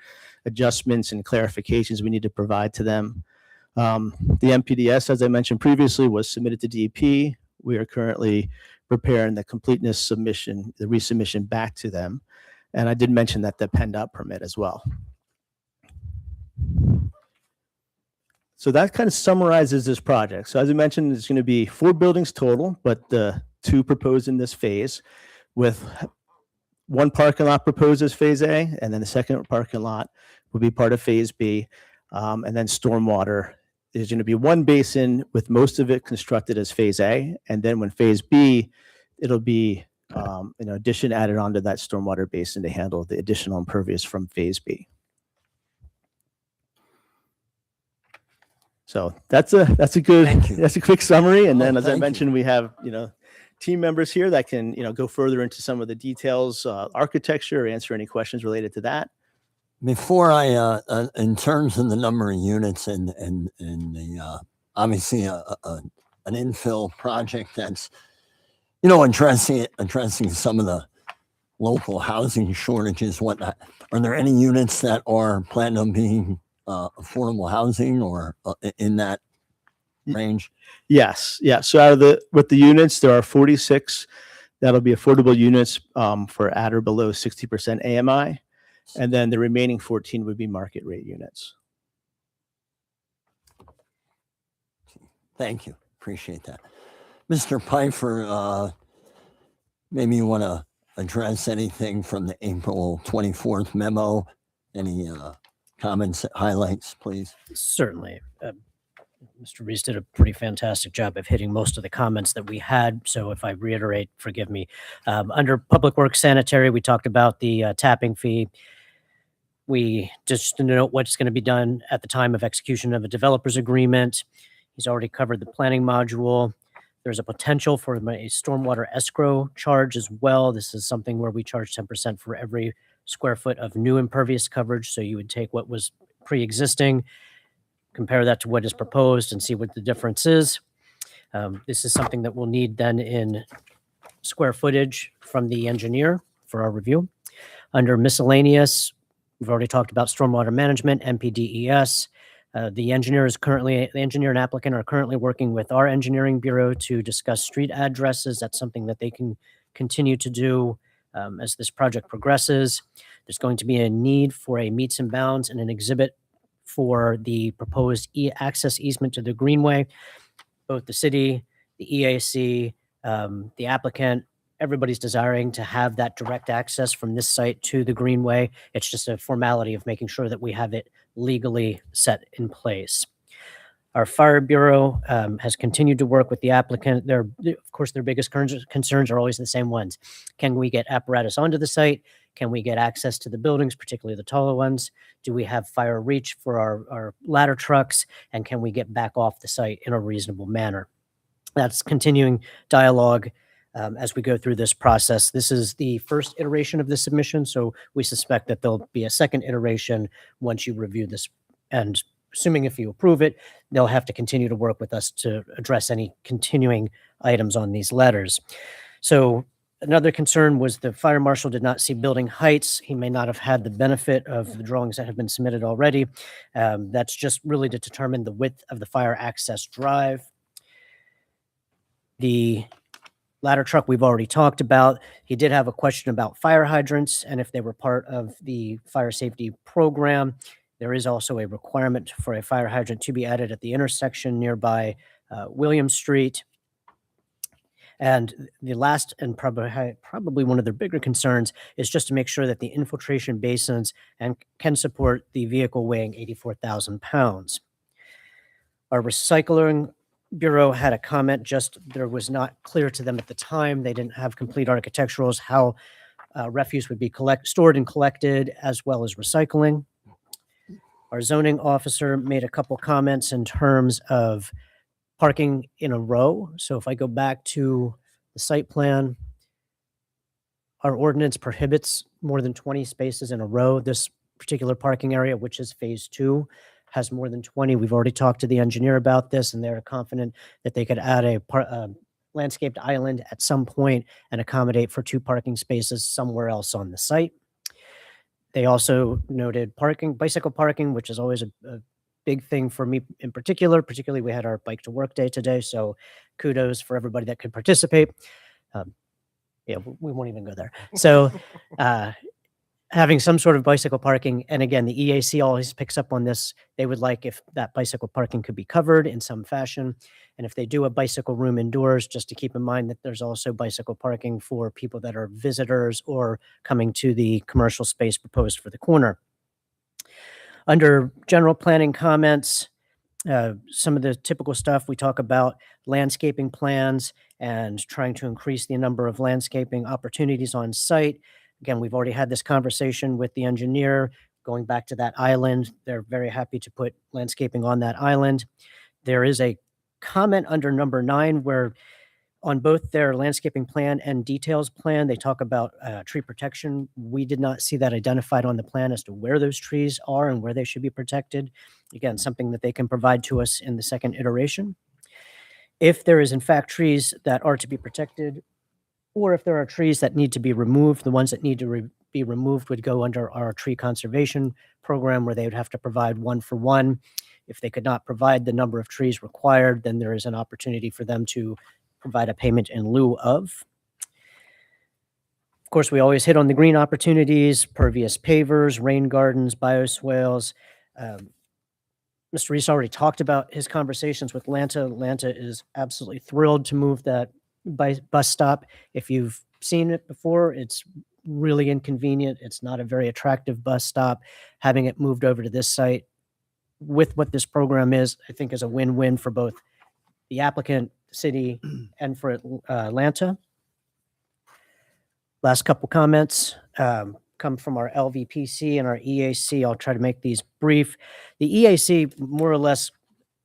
adjustments and clarifications we need to provide to them. The NPDES, as I mentioned previously, was submitted to DEP. We are currently preparing the completeness submission, the resubmission back to them. And I did mention that the PennDOT permit as well. So that kind of summarizes this project. So as I mentioned, it's going to be 4 buildings total, but the 2 proposed in this phase with one parking lot proposed as Phase A, and then the second parking lot will be part of Phase B. And then stormwater is going to be one basin with most of it constructed as Phase A. And then when Phase B, it'll be addition added onto that stormwater basin to handle the additional impervious from Phase B. So that's a good, Thank you. that's a quick summary. And Oh, then, as I thank you. mentioned, we have, team members here that can, go further into some of the details, architecture, or answer any questions related to that. Before I, in terms of the number of units and the, obviously an infill project that's, addressing some of the local housing shortages, whatnot. Are there any units that are planned on being affordable housing or in that range? Yes. Yeah. So with the units, there are 46 that'll be affordable units for at or below 60% AMI. And then the remaining 14 would be market rate units. Thank you. Appreciate that. Mr. Pfeiffer, maybe you want to address anything from the April 24th memo? Any comments, highlights, please? Certainly. Mr. Reese did a pretty fantastic job of hitting most of the comments that we had. So if I reiterate, forgive me. Under Public Works Sanitary, we talked about the tapping fee. We just to note what's going to be done at the time of execution of a developer's agreement. He's already covered the planning module. There's a potential for a stormwater escrow charge as well. This is something where we charge 10% for every square foot of new impervious coverage. So you would take what was pre-existing, compare that to what is proposed, and see what the difference is. This is something that we'll need then in square footage from the engineer for our review. Under miscellaneous, we've already talked about stormwater management, MPDES. The engineer and applicant are currently working with our engineering bureau to discuss street addresses. That's something that they can continue to do as this project progresses. There's going to be a need for a meets and bounds and an exhibit for the proposed access easement to the greenway. Both the city, the EAC, the applicant, everybody's desiring to have that direct access from this site to the greenway. It's just a formality of making sure that we have it legally set in place. Our fire bureau has continued to work with the applicant. Of course, their biggest concerns are always the same ones. Can we get apparatus onto the site? Can we get access to the buildings, particularly the taller ones? Do we have fire reach for our ladder trucks? And can we get back off the site in a reasonable manner? That's continuing dialogue as we go through this process. This is the first iteration of the submission, so we suspect that there'll be a second iteration once you review this. And assuming if you approve it, they'll have to continue to work with us to address any continuing items on these letters. So another concern was the fire marshal did not see building heights. He may not have had the benefit of the drawings that have been submitted already. That's just really to determine the width of the fire access drive. The ladder truck we've already talked about. He did have a question about fire hydrants and if they were part of the fire safety program. There is also a requirement for a fire hydrant to be added at the intersection nearby William Street. And the last and probably one of their bigger concerns is just to make sure that the infiltration basins can support the vehicle weighing 84,000 pounds. Our recycling bureau had a comment, just there was not clear to them at the time. They didn't have complete architecturals how refuse would be stored and collected, as well as recycling. Our zoning officer made a couple comments in terms of parking in a row. So if I go back to the site plan, our ordinance prohibits more than 20 spaces in a row. This particular parking area, which is phase 2, has more than 20. We've already talked to the engineer about this, and they're confident that they could add a landscaped island at some point and accommodate for 2 parking spaces somewhere else on the site. They also noted bicycle parking, which is always a big thing for me in particularly we had our bike to work day today. So kudos for everybody that could participate. Yeah, we won't even go there. So having some sort of bicycle parking. And again, the EAC always picks up on this. They would like if that bicycle parking could be covered in some fashion. And if they do a bicycle room indoors, just to keep in mind that there's also bicycle parking for people that are visitors or coming to the commercial space proposed for the corner. Under general planning comments, some of the typical stuff we talk about landscaping plans and trying to increase the number of landscaping opportunities on site. Again, we've already had this conversation with the engineer going back to that island. They're very happy to put landscaping on that island. There is a comment under number 9 where on both their landscaping plan and details plan, they talk about tree protection. We did not see that identified on the plan as to where those trees are and where they should be protected. Again, something that they can provide to us in the second iteration. If there is in fact trees that are to be protected, or if there are trees that need to be removed, the ones that need to be removed would go under our tree conservation program where they would have to provide 1 for 1. If they could not provide the number of trees required, then there is an opportunity for them to provide a payment in lieu of. Of course, we always hit on the green opportunities, pervious pavers, rain gardens, bioswales. Mr. Reese already talked about his conversations with Lanta. Lanta is absolutely thrilled to move that bus stop. If you've seen it before, it's really inconvenient. It's not a very attractive bus stop. Having it moved over to this site with what this program is, I think is a win-win for both the applicant, the city, and for Atlanta. Last couple comments come from our LVPC and our EAC. I'll try to make these brief. The EAC more or less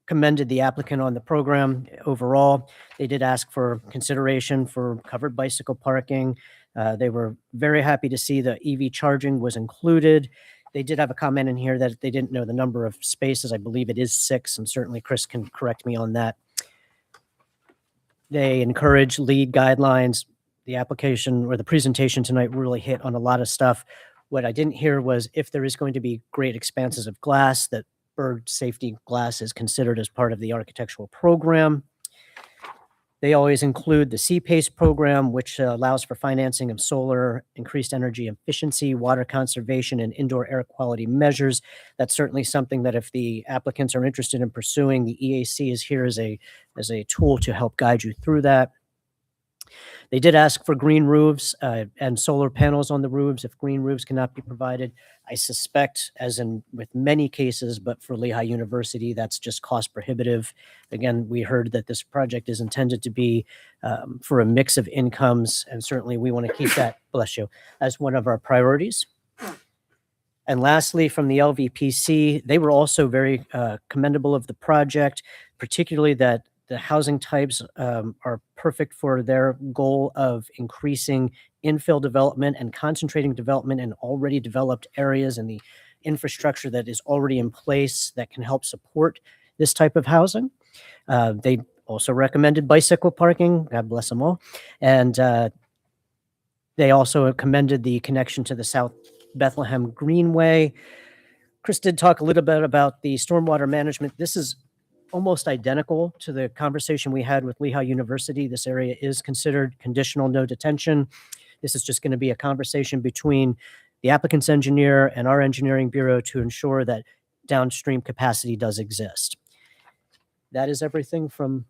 commended the applicant on the program overall. They did ask for consideration for covered bicycle parking. They were very happy to see the EV charging was included. They did have a comment in here that they didn't know the number of spaces. I believe it is 6, and certainly Chris can correct me on that. They encourage lead guidelines. The application or the presentation tonight really hit on a lot of stuff. What I didn't hear was if there is going to be great expanses of glass, that bird safety glass is considered as part of the architectural program. They always include the CPACE program, which allows for financing of solar, increased energy efficiency, water conservation, and indoor air quality measures. That's certainly something that if the applicants are interested in pursuing, the EAC is here as a tool to help guide you through that. They did ask for green roofs and solar panels on the roofs if green roofs cannot be provided. I suspect, as in with many cases, but for Lehigh University, that's just cost prohibitive. Again, we heard that this project is intended to be for a mix of incomes, and certainly we want to keep that, bless you, as one of our priorities. And lastly, from the LVPC, they were also very commendable of the project, particularly that the housing types are perfect for their goal of increasing infill development and concentrating development in already developed areas and the infrastructure that is already in place that can help support this type of housing. They also recommended bicycle parking, God bless them all. And they also commended the connection to the South Bethlehem Greenway. Chris did talk a little bit about the stormwater management. This is almost identical to the conversation we had with Lehigh University. This area is considered conditional no detention. This is just going to be a conversation between the applicant's engineer and our engineering bureau to ensure that downstream capacity does exist. That is everything from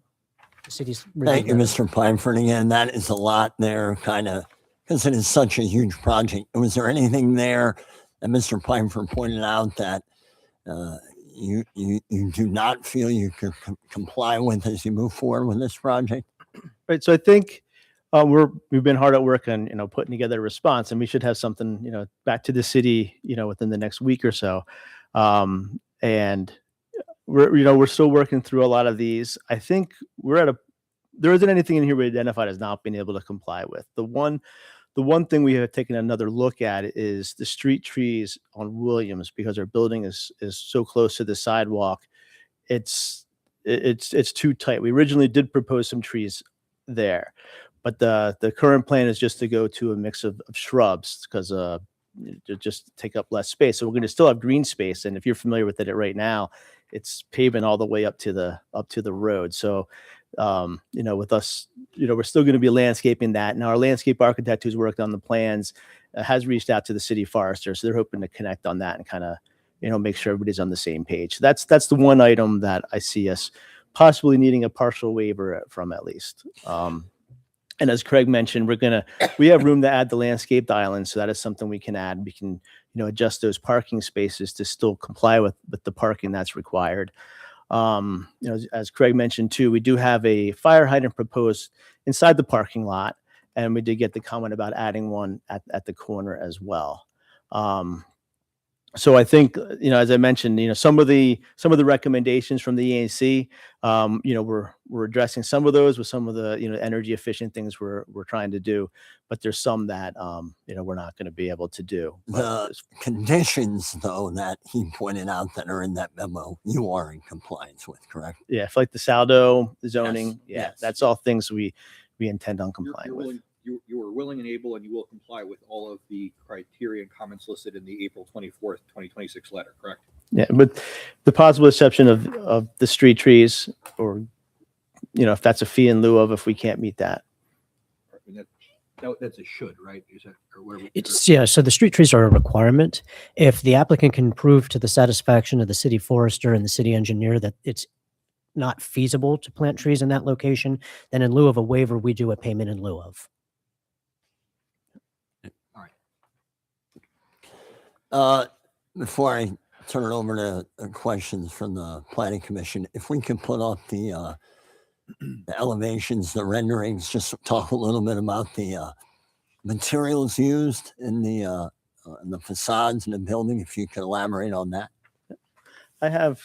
the city's. Thank you, Mr. Pfeiffer. Again, that is a lot there, kind of, because it is such a huge project. Was there anything there that Mr. Pfeiffer pointed out that you do not feel you can comply with as you move forward with this project? Right. So I think we've been hard at work on, putting together a response, and we should have something, back to the city, within the next week or so. And we're still working through a lot of these. I think there isn't anything in here we identified as not being able to comply with. The one thing we have taken another look at is the street trees on Williams, because our building is so close to the sidewalk. It's too tight. We originally did propose some trees there, but the current plan is just to go to a mix of shrubs because to just take up less space. So we're going to still have green space, and if you're familiar with it right now, it's pavement all the way up to the road. So with us, we're still going to be landscaping that. Now, our landscape architect who's worked on the plans has reached out to the city forester, so they're hoping to connect on that and kind of, make sure everybody's on the same page. That's the one item that I see us possibly needing a partial waiver from at least. And as Craig mentioned, we have room to add the landscaped island, so that is something we can add. We can, adjust those parking spaces to still comply with the parking that's required. As Craig mentioned too, we do have a fire hydrant proposed inside the parking lot, and we did get the comment about adding one at the corner as well. So I think, as I mentioned, some of the recommendations from the EAC, we're addressing some of those with some of the, energy efficient things we're trying to do, but there's some that, we're not going to be able to do. The conditions, though, that he pointed out that are in that memo, you are in compliance with, correct? Yeah, if like the Saldo, the zoning, yes. that's all things we intend on You're complying with. willing, you are willing and able, and you will comply with all of the criteria and comments listed in the April 24th, 2026 letter, correct? Yeah, but the possible exception of the street trees, or, if that's a fee in lieu of, if we can't meet that. And that's a should, right? Is that, or where we, So the street trees are a requirement. If the applicant can prove to the satisfaction of the city forester and the city engineer that it's not feasible to plant trees in that location, then in lieu of a waiver, we do a payment in lieu of. Before I turn it over to questions from the planning commission, if we could put up the elevations, the renderings, just talk a little bit about the materials used in the facades in the building, if you could elaborate on that. I have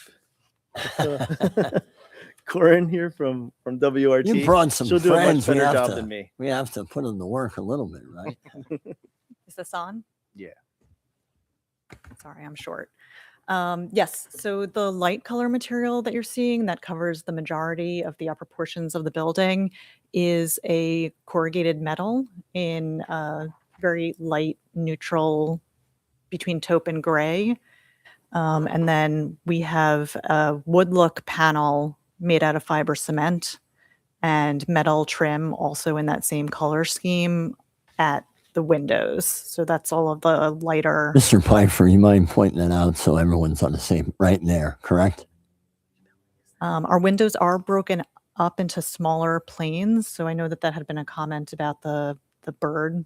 Corinne here from WRT. You brought some She'll do a much friends. better job than me. We have to put them to work a little bit, right? Is this on? Yeah. Sorry, I'm short. Yes, so the light color material that you're seeing that covers the majority of the upper portions of the building is a corrugated metal in a very light neutral between taupe and gray. And then we have a wood look panel made out of fiber cement and metal trim also in that same color scheme at the windows. So that's all of the lighter. Mr. Pfeiffer, you mind pointing that out so everyone's on the same, right there, correct? Our windows are broken up into smaller planes. So I know that had been a comment about the bird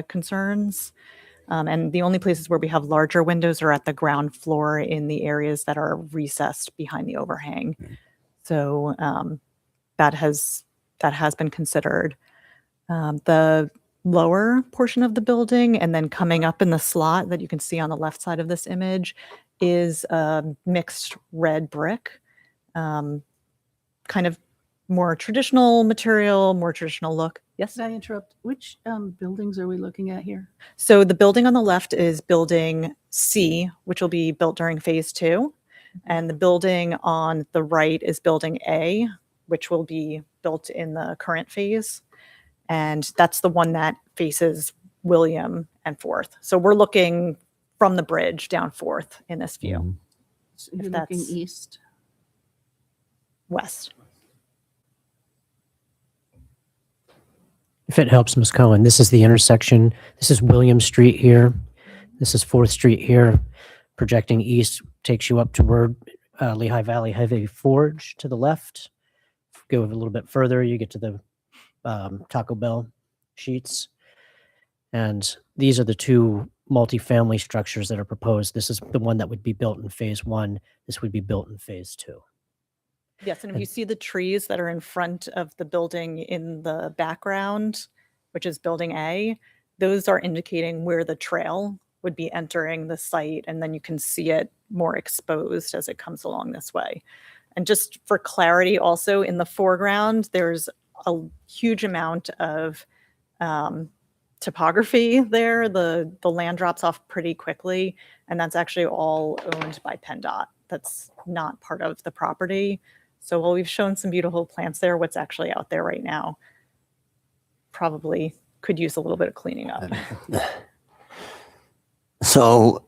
concerns. And the only places where we have larger windows are at the ground floor in the areas that are recessed behind the overhang. So that has been considered. The lower portion of the building and then coming up in the slot that you can see on the left side of this image is mixed red brick, kind of more traditional material, more traditional look. Yes? Did I interrupt? Which buildings are we looking at here? So the building on the left is building C, which will be built during phase 2. And the building on the right is building A, which will be built in the current phase. And that's the one that faces William and 4th. So we're looking from the bridge down 4th in this view. So you're looking that's- east. West. If it helps, Ms. Cohen, this is the intersection. This is William Street here. This is 4th Street here. Projecting east takes you up toward Lehigh Valley Heavy Forge to the left. Go a little bit further, you get to the Taco Bell sheets. And these are the two multifamily structures that are proposed. This is the one that would be built in phase 1. This would be built in phase 2. Yes, and if you see the trees that are in front of the building in the background, which is building A, those are indicating where the trail would be entering the site, and then you can see it more exposed as it comes along this way. And just for clarity, also in the foreground, there's a huge amount of topography there. The land drops off pretty quickly, and that's actually all owned by PennDOT. That's not part of the property. So while we've shown some beautiful plants there, what's actually out there right now probably could use a little bit of cleaning up. So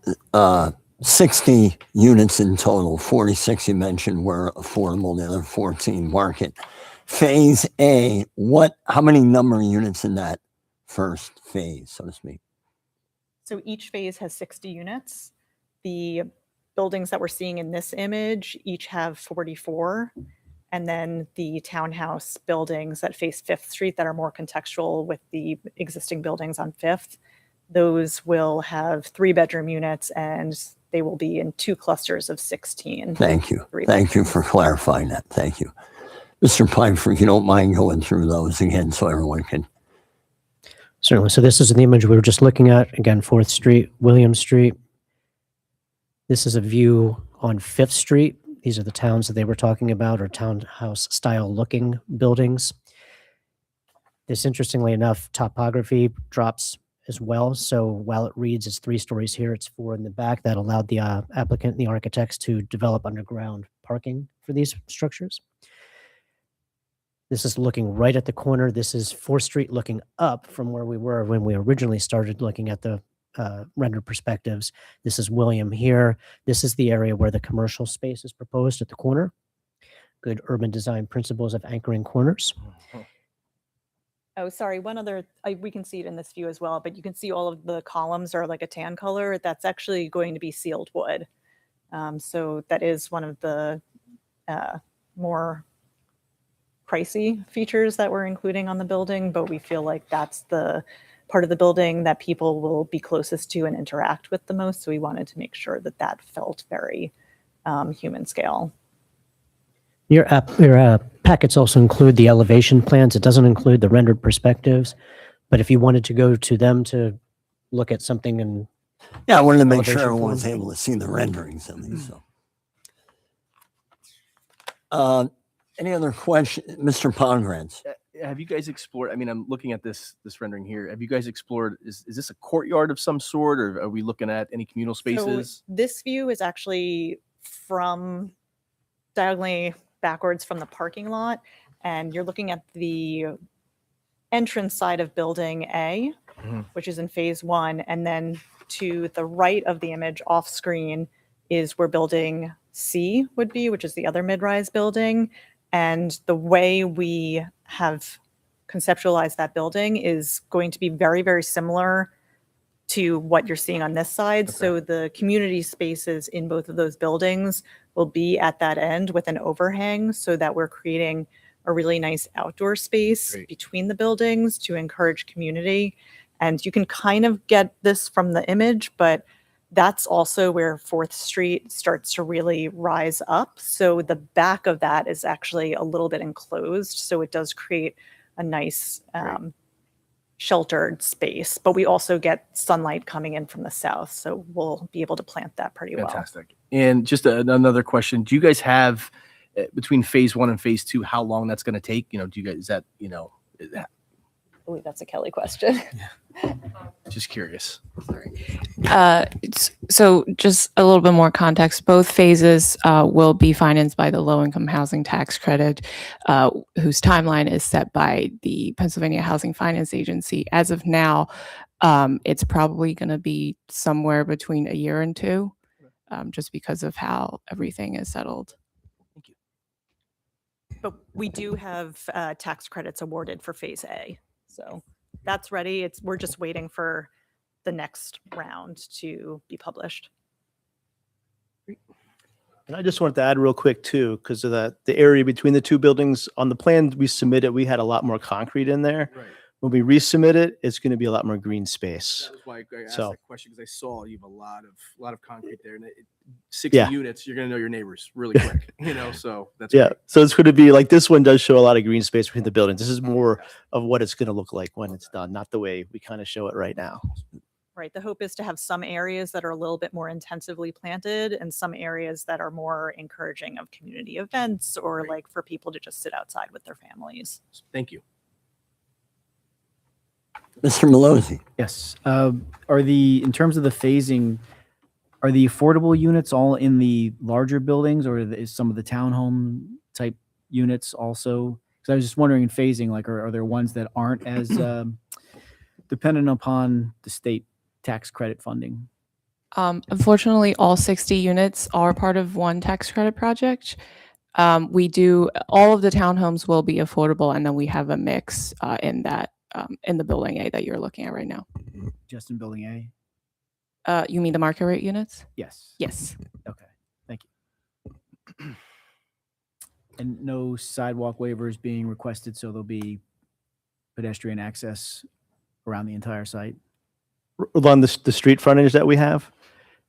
60 units in total, 46 you mentioned were affordable, the other 14 market. Phase A, how many number of units in that first phase, so to speak? So each phase has 60 units. The buildings that we're seeing in this image each have 44. And then the townhouse buildings that face Fifth Street that are more contextual with the existing buildings on Fifth, those will have 3-bedroom units and they will be in 2 clusters of 16. Thank you. Three Thank you for clarifying that. Thank you. Mr. Piper, if you don't mind going through those again so everyone can. Certainly. So this is the image we were just looking at. Again, 4th Street, William Street. This is a view on 5th Street. These are the towns that they were talking about, or townhouse style looking buildings. This, interestingly enough, topography drops as well. So while it reads as 3 stories here, it's 4 in the back. That allowed the applicant and the architects to develop underground parking for these structures. This is looking right at the corner. This is 4th Street looking up from where we were when we originally started looking at the rendered perspectives. This is William here. This is the area where the commercial space is proposed at the corner. Good urban design principles of anchoring corners. Oh, sorry. One other, we can see it in this view as well, but you can see all of the columns are like a tan color. That's actually going to be sealed wood. So that is one of the more pricey features that we're including on the building, but we feel like that's the part of the building that people will be closest to and interact with the most. So we wanted to make sure that that felt very human scale. Your packets also include the elevation plans. It doesn't include the rendered perspectives, but if you wanted to go to them to look at something and Yeah, I wanted to make sure elevation everyone was form. able to see the renderings of these. Any other question, Mr. Pongratz? Have you guys explored? I mean, I'm looking at this rendering here. Have you guys explored? Is this a courtyard of some sort, or are we looking at any communal spaces? So this view is actually from diagonally backwards from the parking lot, and you're looking at the entrance side of building A, which is in phase 1, and then to the right of the image off screen is where building C would be, which is the other mid-rise building. And the way we have conceptualized that building is going to be very, very similar to what you're seeing on this side. Okay. So the community spaces in both of those buildings will be at that end with an overhang so that we're creating a really nice outdoor space Great. between the buildings to encourage community. And you can kind of get this from the image, but that's also where 4th Street starts to really rise up. So the back of that is actually a little bit enclosed. So it does create a nice sheltered space, but we also get sunlight coming in from the south. So we'll be able to plant that pretty well. Fantastic. And just another question: do you guys have between phase 1 and phase 2 how long that's going to take? Do you guys? Is that I believe that's a Kelly question. just curious? So just a little bit more context. Both phases will be financed by the low-income housing tax credit, whose timeline is set by the Pennsylvania Housing Finance Agency. As of now, it's probably going to be somewhere between a year and 2, just because of how everything is settled. Thank you. But we do have tax credits awarded for phase A. So that's ready. We're just waiting for the next round to be published. And I just wanted to add real quick too, because of the area between the 2 buildings on the plan we submitted, we had a lot more concrete in there. Right. When we resubmit it, it's going to be a lot more green space. That was why I asked So- that question, because I saw you have a lot of concrete there, and 60 Yeah. units, you're going to know your neighbors really quick. So that's Yeah. great. So it's going to be like, this one does show a lot of green space between the buildings. This is more of what it's going to look like when it's done, not the way we kind of show it right now. Right. The hope is to have some areas that are a little bit more intensively planted and some areas that are more encouraging of community events or Great. like for people to just sit outside with their families. Thank you. Mr. Malozzi? Yes. In terms of the phasing, are the affordable units all in the larger buildings, or is some of the townhome type units also? Because I was just wondering in phasing, like, are there ones that aren't as dependent upon the state tax credit funding? Unfortunately, all 60 units are part of one tax credit project. We do, all of the townhomes will be affordable, and then we have a mix in that, in the building A that you're looking at right now. Just in building A? You mean the market rate units? Yes. Yes. Okay, thank you. And no sidewalk waivers being requested, so there'll be pedestrian access around the entire site? Along the street frontage that we have.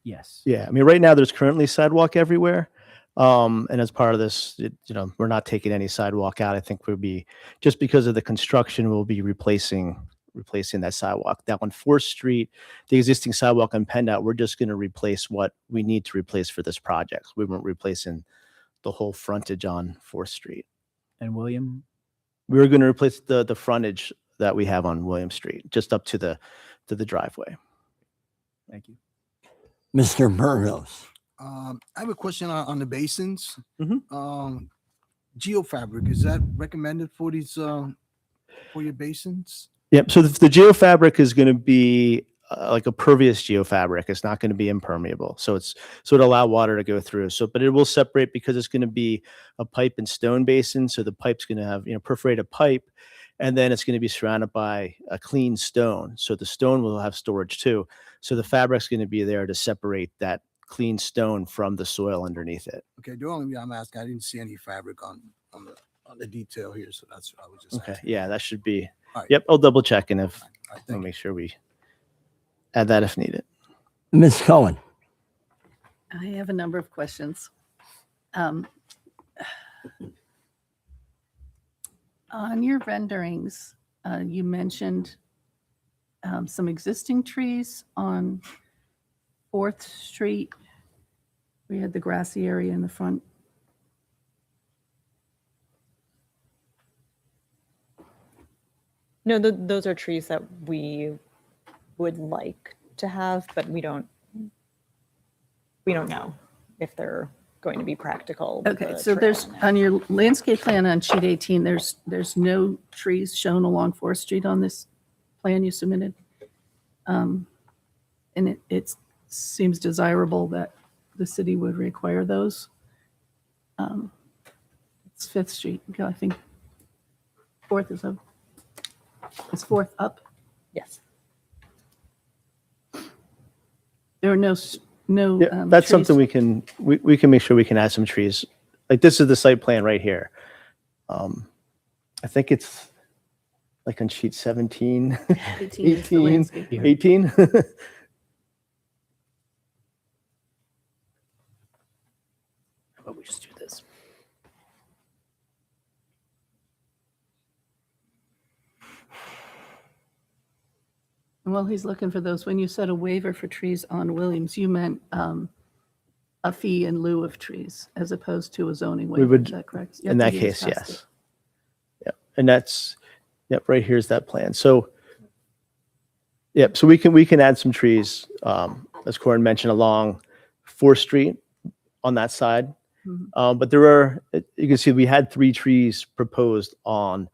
Yes. Yeah, I mean, right now there's currently sidewalk everywhere. And as part of this, we're not taking any sidewalk out. I think we'll be, just because of the construction, we'll be replacing that sidewalk. That on 4th Street, the existing sidewalk on PennDOT, we're just going to replace what we need to replace for this project. We weren't replacing the whole frontage on 4th Street. And William? We were going to replace the frontage that we have on William Street, just up to the driveway. Thank you. Mr. Burgos. I have a question on the basins. Mhm. Geofabric, is that recommended for these, for your basins? Yep. So the geofabric is going to be like a pervious geofabric. It's not going to be impermeable. So it'll allow water to go through. But it will separate because it's going to be a pipe and stone basin. So the pipe's going to have, perforated pipe, and then it's going to be surrounded by a clean stone. So the stone will have storage too. So the fabric's going to be there to separate that clean stone from the soil underneath it. Okay, the only reason I'm asking, I didn't see any fabric on the detail here, so that's what I was just Okay. asking. Yeah, that should be. All right. Yep. I'll double check, and if All right, I'll thank you. make sure we add that if needed. Ms. Cohen. I have a number of questions. On your renderings, you mentioned some existing trees on 4th Street. We had the grassy area in the front. No, those are trees that we would like to have, but we don't know if they're going to be practical. with Okay, the so trail there's, and that. on your landscape plan on sheet 18, there's no trees shown along 4th Street on this plan you submitted. And it seems desirable that the city would require those. It's 5th Street, okay, I think 4th is up. Is 4th up? Yes. There are no Yeah, that's something trees. we can make sure we can add some trees. Like this is the site plan right here. I think it's like on sheet 17, 18 is the landscape plan. 18. How about we just do this? Well, he's looking for those. When you said a waiver for trees on Williams, you meant a fee in lieu of trees as opposed to a zoning waiver. would- Is that correct? In that case, yes. Yep. And that's, yep, right here's that plan. So, yep, so we can add some trees, as Corin mentioned, along 4th Street on that side. Mhm. But there are, you can see we had 3 trees proposed on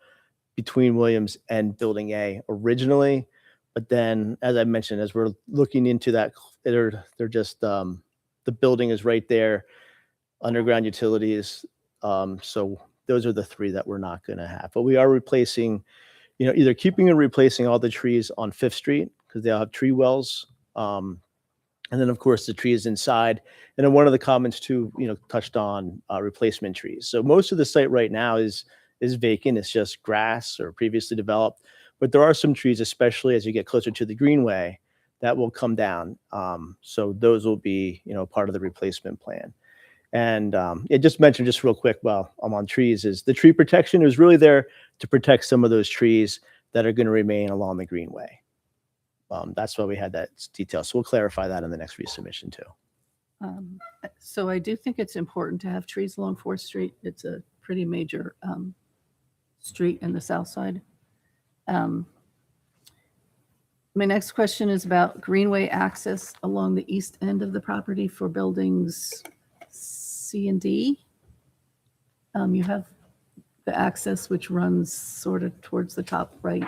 between Williams and Building A originally. But then, as I mentioned, as we're looking into that, they're just, the building is right there, underground utilities. So those are the 3 that we're not going to have. But we are replacing, either keeping or replacing all the trees on 5th Street because they'll have tree wells. And then, of course, the trees inside. And then one of the comments too, touched on replacement trees. So most of the site right now is vacant. It's just grass or previously developed. But there are some trees, especially as you get closer to the greenway, that will come down. So those will be, part of the replacement plan. And just mentioned just real quick while I'm on trees is the tree protection is really there to protect some of those trees that are going to remain along the greenway. That's why we had that detail. So we'll clarify that in the next resubmission too. So I do think it's important to have trees along 4th Street. It's a pretty major street in the south side. My next question is about greenway access along the east end of the property for buildings C and D. You have the access which runs sort of towards the top right.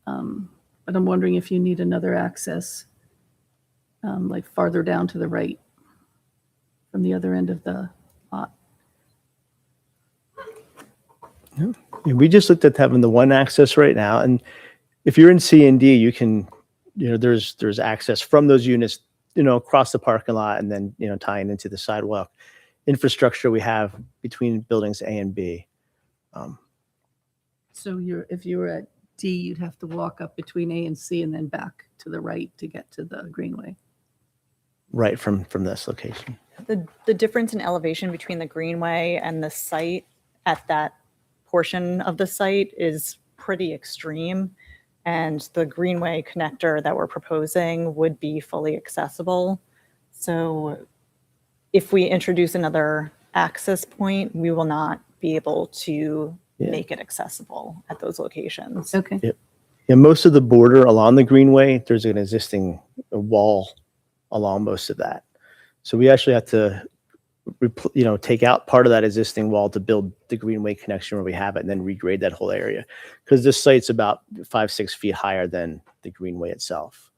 But I'm wondering if you need another access like farther down to the right from the other end of the lot. We just looked at having the one access right now, and if you're in C and D, you can, there's access from those units, across the parking lot, and then tying into the sidewalk infrastructure we have between buildings A and B. So if you were at D, you'd have to walk up between A and C and then back to the right to get to the Greenway. Right from this location. The difference in elevation between the greenway and the site at that portion of the site is pretty extreme. And the greenway connector that we're proposing would be fully accessible. So if we introduce another access point, we will not be able to make it accessible at those locations. Okay. Yep. Yeah, most of the border along the greenway, there's an existing wall along most of that. So we actually have to, take out part of that existing wall to build the greenway connection where we have it, and then regrade that whole area. Because this site's about 5-6 feet higher than the greenway itself.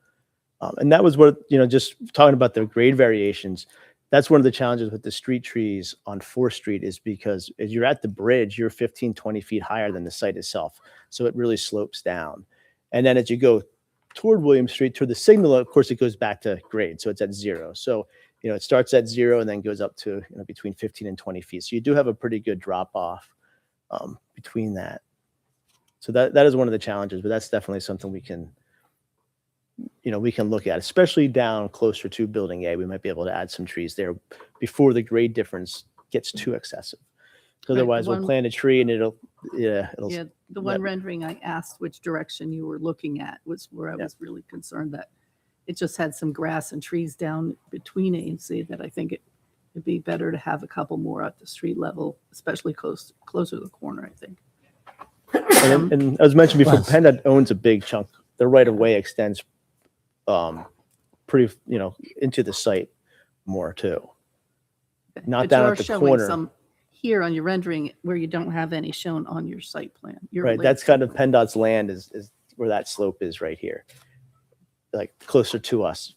And that was what, just talking about the grade variations, that's one of the challenges with the street trees on 4th Street, is because as you're at the bridge, you're 15-20 feet higher than the site itself. So it really slopes down. And then as you go toward William Street, toward the signal, of course, it goes back to grade. So it's at 0. So, it starts at 0 and then goes up to between 15 and 20 feet. So you do have a pretty good drop off between that. So that is one of the challenges, but that's definitely something we can look at, especially down closer to building A. We might be able to add some trees there before the grade difference gets too excessive. Right, Otherwise, we'll plant a tree and it'll. The one rendering I asked which direction you were looking at was where I was really concerned that it just had some grass and trees down between A and C, that I think it'd be better to have a couple more at the street level, especially closer to the corner, I think. And as mentioned before, Wes. PennDOT owns a big chunk. The right of way extends pretty, into the site more too. Not But down you are at the showing corner. some here on your rendering where you don't have any shown on your site plan. Your Right, that's kind of PennDOT's land is where that slope is right here, like closer to us.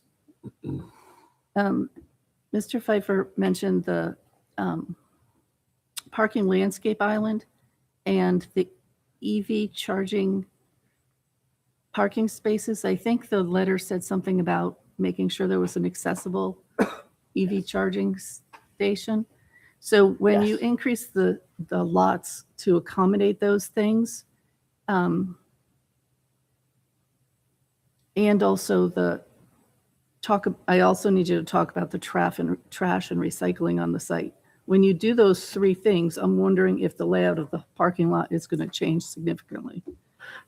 Mr. Pfeiffer mentioned the parking landscape island and the EV charging parking spaces. I think the letter said something about making sure there was an accessible EV charging station. So when you increase the lots to accommodate those things, and also I also need you to talk about the trash and recycling on the site. When you do those 3 things, I'm wondering if the layout of the parking lot is going to change significantly.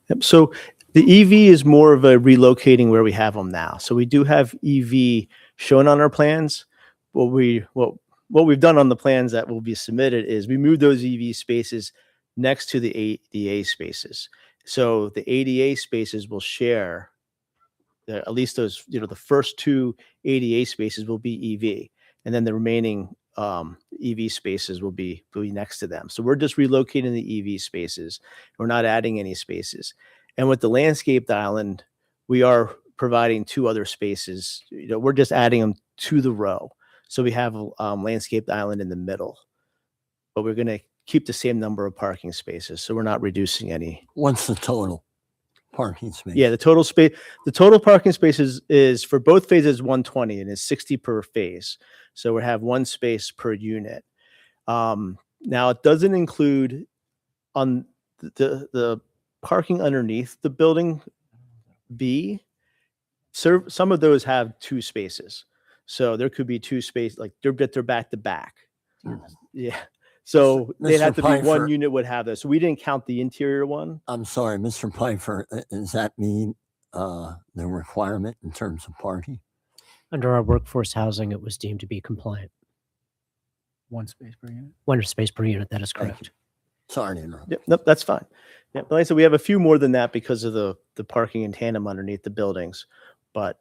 Yep. So the EV is more of a relocating where we have them now. So we do have EV shown on our plans. What we've done on the plans that will be submitted is we moved those EV spaces next to the ADA spaces. So the ADA spaces will share, at least those, the first 2 ADA spaces will be EV, and then the remaining EV spaces will be next to them. So we're just relocating the EV spaces. We're not adding any spaces. And with the landscaped island, we are providing 2 other spaces. We're just adding them to the row. So we have a landscaped island in the middle, but we're going to keep the same number of parking spaces. So we're not reducing any. What's the total parking space? Yeah, the total parking spaces is for both phases 120 and is 60 per phase. So we have 1 space per unit. Now it doesn't include on the parking underneath the building B. Some of those have 2 spaces. So there could be 2 spaces, like they're back to back. Yeah. So they'd have to be Pfeiffer. 1 unit would have those. So we didn't count the interior one. I'm sorry, Mr. Pfeiffer, does that mean the requirement in terms of parking? Under our workforce housing, it was deemed to be compliant. 1 space per unit. 1 space per unit, that is Thank correct. Sorry to interrupt. Yep, nope, that's fine. Yeah, but like I said, we have a few more than that because of the parking in tandem underneath the buildings. But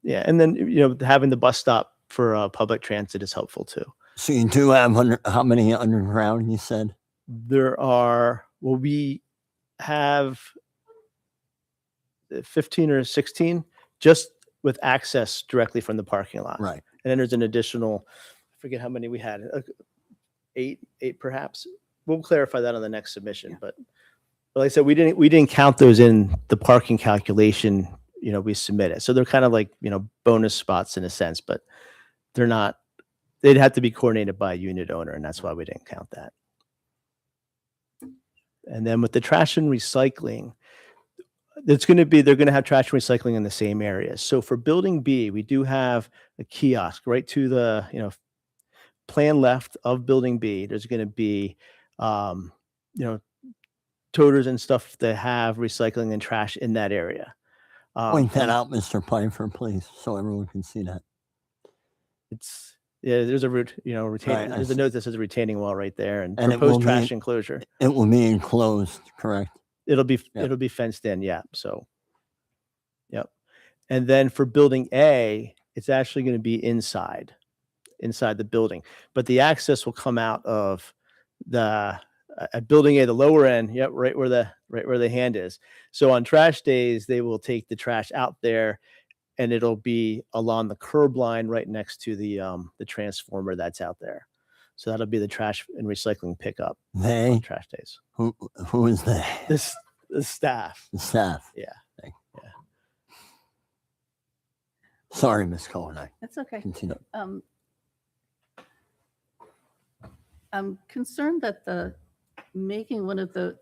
yeah, and then having the bus stop for public transit is helpful too. So you do have how many underground, you said? We have 15 or 16 just with access directly from the parking lot. Right. And then there's an additional, I forget how many we had, 8 perhaps, we'll clarify that on the next submission, Yeah. but like I said, we didn't count those in the parking calculation, we submitted. So they're kind of like, bonus spots in a sense, but they're not, they'd have to be coordinated by a unit owner, and that's why we didn't count that. And then with the trash and recycling, they're going to have trash and recycling in the same areas. So for building B, we do have a kiosk right to the, plan left of building B. There's going to be, toters and stuff that have recycling and trash in that area. Point that out, Mr. Pfeiffer, please, so everyone can see that. There's a retaining. Right, I There's a see. note that says a retaining wall right there, and And it will proposed be- trash enclosure. It will be enclosed, correct? It'll be Yep. fenced in, yeah. So, yep. And then for building A, it's actually going to be inside the building, but the access will come out of the at building A, the lower end. Yep, right where the hand is. So on trash days, they will take the trash out there, and it'll be along the curb line right next to the transformer that's out there. So that'll be the trash and recycling pickup They, on trash days. who is they? The staff. The staff. Yeah. Sorry, Ms. Cohen, I That's okay. continue. I'm concerned that making one of the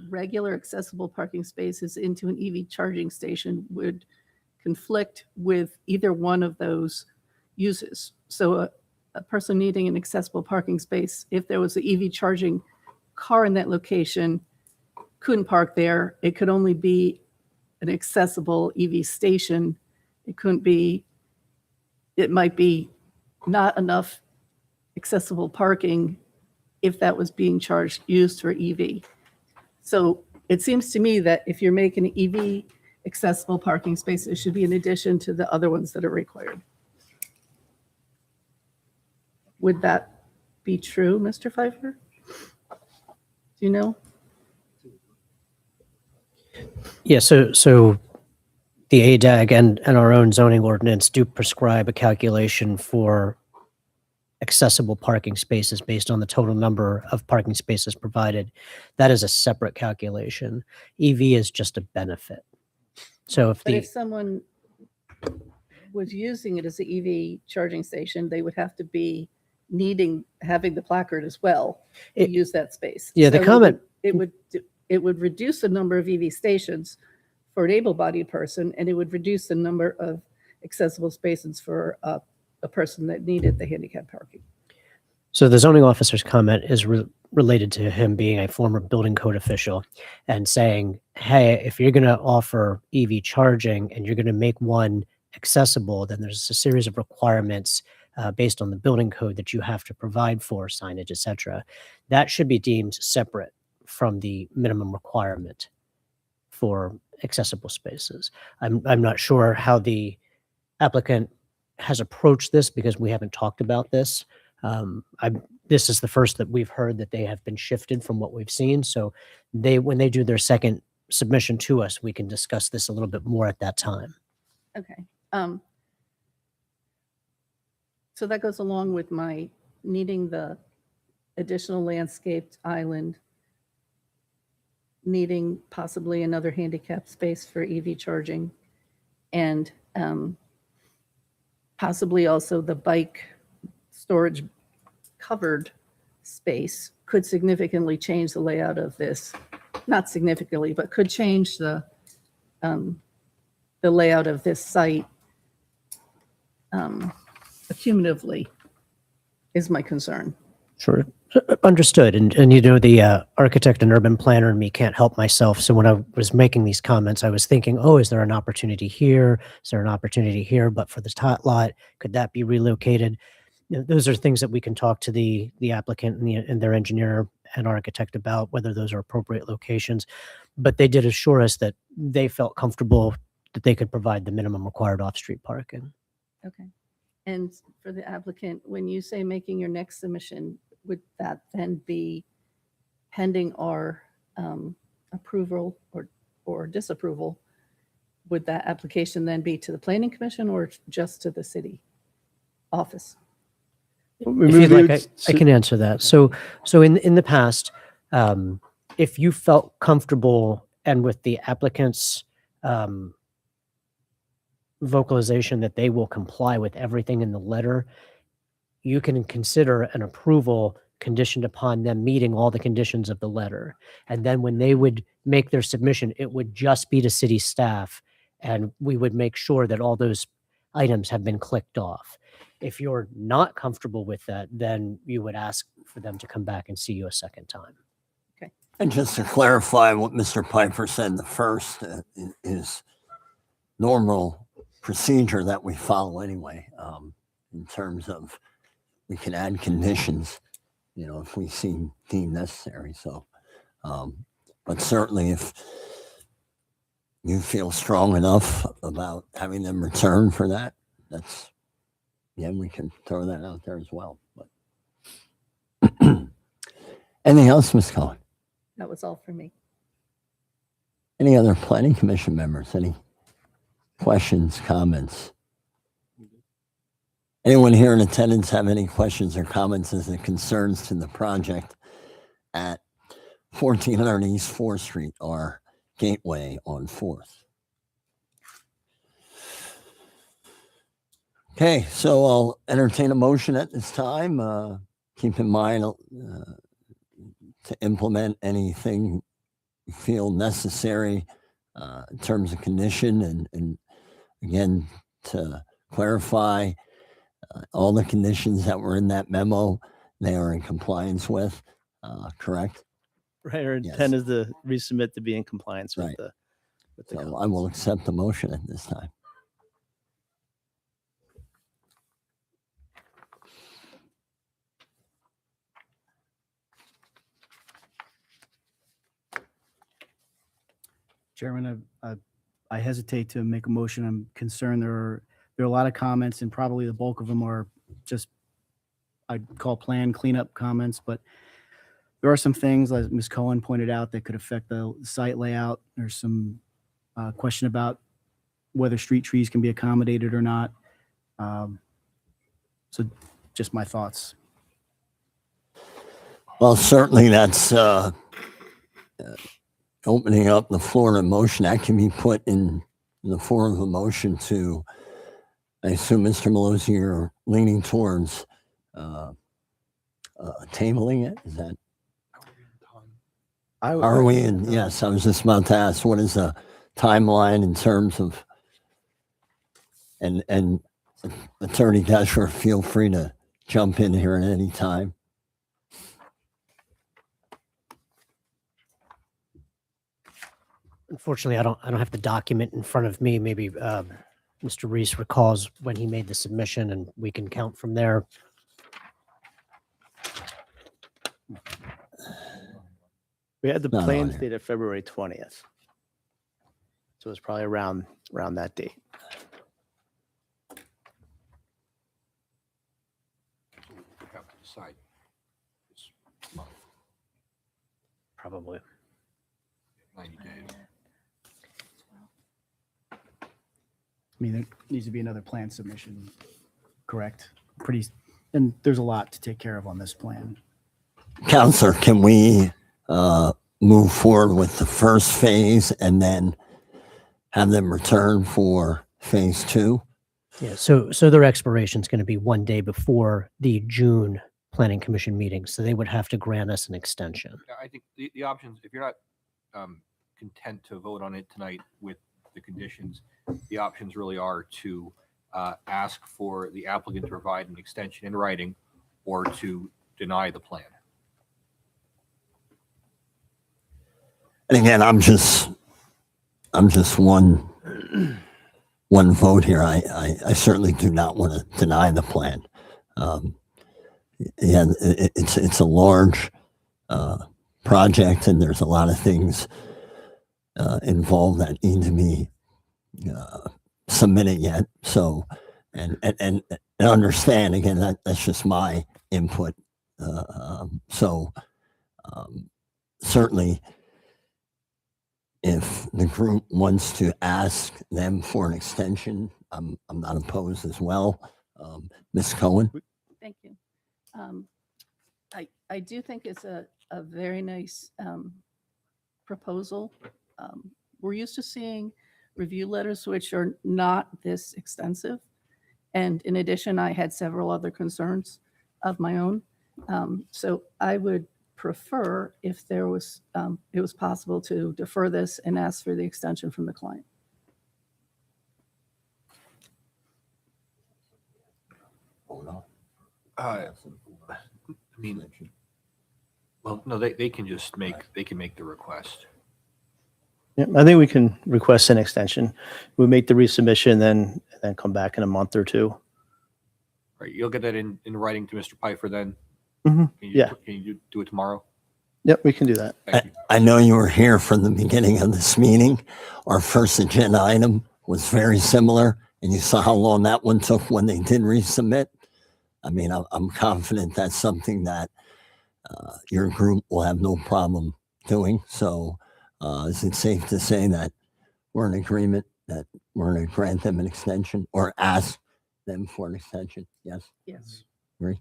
regular accessible parking spaces into an EV charging station would conflict with either one of those uses. So a person needing an accessible parking space, if there was an EV charging car in that location, couldn't park there. It could only be an accessible EV station. It might be not enough accessible parking if that was being used for EV. So it seems to me that if you're making an EV accessible parking space, it should be in addition to the other ones that are required. Would that be true, Mr. Pfeiffer? Do you know? Yeah, so the ADAG and our own zoning ordinance do prescribe a calculation for accessible parking spaces based on the total number of parking spaces provided. That is a separate calculation. EV is just a benefit. So But if someone was using it as an EV charging station, they would have to be having the placard as well to use that space. Yeah, the So comment- it would reduce the number of EV stations for an able-bodied person, and it would reduce the number of accessible spaces for a person that needed the handicap parking. So the zoning officer's comment is related to him being a former building code official and saying, hey, if you're going to offer EV charging and you're going to make one accessible, then there's a series of requirements based on the building code that you have to provide for signage, et cetera. That should be deemed separate from the minimum requirement for accessible spaces. I'm not sure how the applicant has approached this because we haven't talked about this. This is the first that we've heard that they have been shifted from what we've seen. So when they do their second submission to us, we can discuss this a little bit more at that time. Okay. So that goes along with my needing the additional landscaped island, needing possibly another handicap space for EV charging, and possibly also the bike storage covered space could significantly change the layout of this. Not significantly, but could change the layout of this site accumulatively, is my concern. Sure. Understood. And the architect and urban planner in me can't help myself. So when I was making these comments, I was thinking, oh, is there an opportunity here? Is there an opportunity here? But for the tot lot, could that be relocated? Those are things that we can talk to the applicant and their engineer and architect about, whether those are appropriate locations. But they did assure us that they felt comfortable that they could provide the minimum required off-street parking. Okay. And for the applicant, when you say making your next submission, would that then be pending our approval or disapproval? Would that application then be to the planning commission or just to the city office? If you'd like, I can answer that. So in the past, If you felt comfortable and with the applicant's vocalization that they will comply with everything in the letter, you can consider an approval conditioned upon them meeting all the conditions of the letter. And then when they would make their submission, it would just be to city staff, and we would make sure that all those items have been clicked off. If you're not comfortable with that, then you would ask for them to come back and see you a second time. And just to clarify what Mr. Piper said, the first is normal procedure that we follow anyway, in terms of we can add conditions, if we deem necessary. So, but certainly if you feel strong enough about having them return for that, we can throw that out there as well. But anything else, Ms. Cohen? That was all for me. Any other planning commission members? Any questions, comments? Anyone here in attendance have any questions or comments as it concerns to the project at 1400 East 4th Street, our gateway on 4th? Okay, so I'll entertain a motion at this time. Keep in mind to implement anything you feel necessary in terms of condition, and again, to clarify all the conditions that were in that memo, they are in compliance with, correct? Right, our Yes. intent is to resubmit to be in compliance with Right. the So I will accept the motion at this time. Chairman, I hesitate to make a motion. I'm concerned there are a lot of comments, and probably the bulk of them are just, I'd call plan cleanup comments, but there are some things, like Ms. Cohen pointed out, that could affect the site layout. There's some question about whether street trees can be accommodated or not. So just my thoughts. Well, certainly that's opening up the floor to motion. That can be put in the form of a motion to, I assume, Mr. Malozzi, you're leaning towards tabling it? Is that? Are we in? Yes, I was just about to ask, what is the timeline in terms of, and Attorney Dasher, feel free to jump in here at any time. Unfortunately, I don't have the document in front of me. Maybe Mr. Reese recalls when he made the submission, and we can count from there. We had the Not on plans here. dated February 20th. So it's probably around that date. Probably. 90 days. I mean, there needs to be another plan submission, correct? And there's a lot to take care of on this plan. Counselor, can we move forward with the first phase and then have them return for phase 2? Yeah. So their expiration is going to be one day before the June Planning Commission meeting, so they would have to grant us an extension. I think the options, if you're not content to vote on it tonight with the conditions, the options really are to ask for the applicant to provide an extension in writing or to deny the plan. And again, I'm just one vote here. I certainly do not want to deny the plan. It's a large project, and there's a lot of things involved that need to be submitted yet. So, and understand again that's just my input. Certainly, if the group wants to ask them for an extension, I'm not opposed as well. Ms. Cohen? Thank you. I do think it's a very nice proposal. We're used to seeing review letters which are not this extensive. And in addition, I had several other concerns of my own. So I would prefer if there was, it was possible to defer this and ask for the extension from the client. I mean, well, no, they can just make, they can make the request. Yeah, I think we can request an extension. We make the resubmission, then come back in a month or two. Right, you'll get that in writing to Mr. Pfeiffer then? Mhm, Can you- yeah. Can you do it tomorrow? Yep, we can do that. Thank you. I know you were here from the beginning of this meeting. Our first agenda item was very similar, and you saw how long that one took when they did resubmit. I mean, I'm confident that's something that your group will have no problem doing. So is it safe to say that we're in agreement that we're going to grant them an extension or ask them for an extension? Yes? Yes. Agree?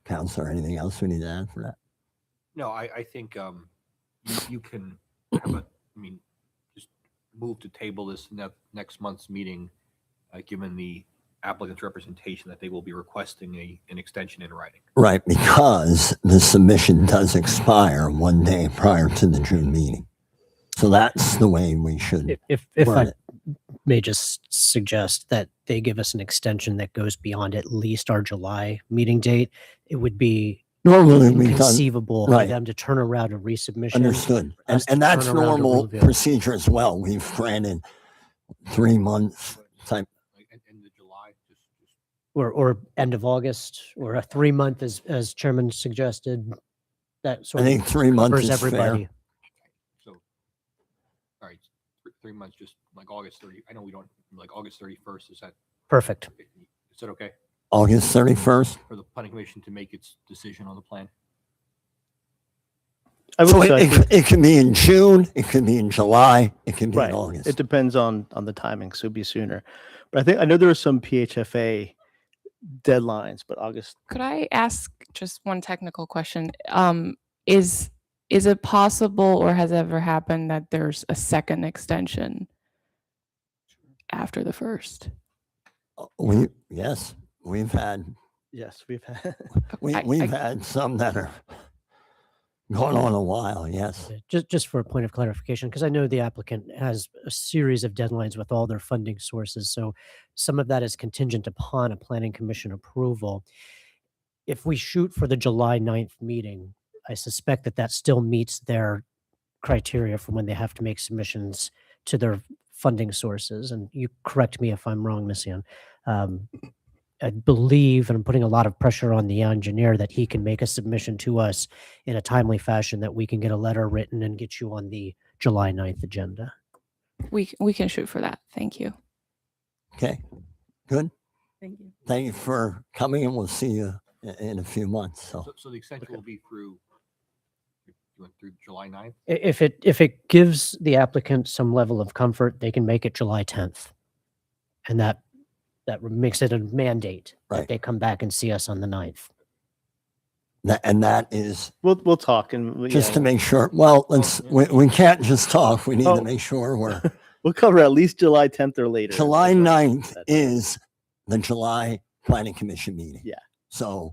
Counselor, anything else we need to add for that? No, I think you can have a, I mean, just move to table this next month's meeting, given the applicant's representation that they will be requesting an extension in writing. Right, because the submission does expire one day prior to the June meeting. So that's the way we should. If word I it. may just suggest that they give us an extension that goes beyond at least our July meeting date, it would be Normally we've done, inconceivable for right. them to turn around a resubmission. understood. for us to And that's turn around a normal review. procedure as well. We've granted 3 months type. Like in the July, just Or end of August, or a 3-month as Chairman suggested. That I sort think of 3 months covers is everybody. fair. so. All right, 3 months, just like August 30. I know we don't like August 31st. Is Perfect. that okay August 31st. for the planning commission to make its decision on the plan? I would So second- it can be in June, it can be in July, it can be Right. in August. It depends on the timing, so it'd be sooner. But I know there are some PHFA deadlines, but August, Could I ask just one technical question? Is it possible or has ever happened that there's a second extension after the first? Yes, we've had yes, we've had. we've had some that are going on a while. Yes. Just for a point of clarification, because I know the applicant has a series of deadlines with all their funding sources. So some of that is contingent upon a planning commission approval. If we shoot for the July 9th meeting, I suspect that still meets their criteria for when they have to make submissions to their funding sources. And you correct me if I'm wrong, Ms. Yan. I believe, and I'm putting a lot of pressure on the engineer, that he can make a submission to us in a timely fashion that we can get a letter written and get you on the July 9th agenda. We can shoot for that. Thank you. Okay. Good. Thank you. Thank you for coming, and we'll see you in a few months. So So the extension will be through. You went through July 9th. If it gives the applicant some level of comfort, they can make it July 10th. And that makes it a mandate Right. that they come back and see us on the 9th. that is We'll talk and just to make sure. Well, we can't just talk. We need Oh. to make sure we're we'll cover at least July 10th or later. July That's 9th right. is the July Planning Commission meeting. Yeah. So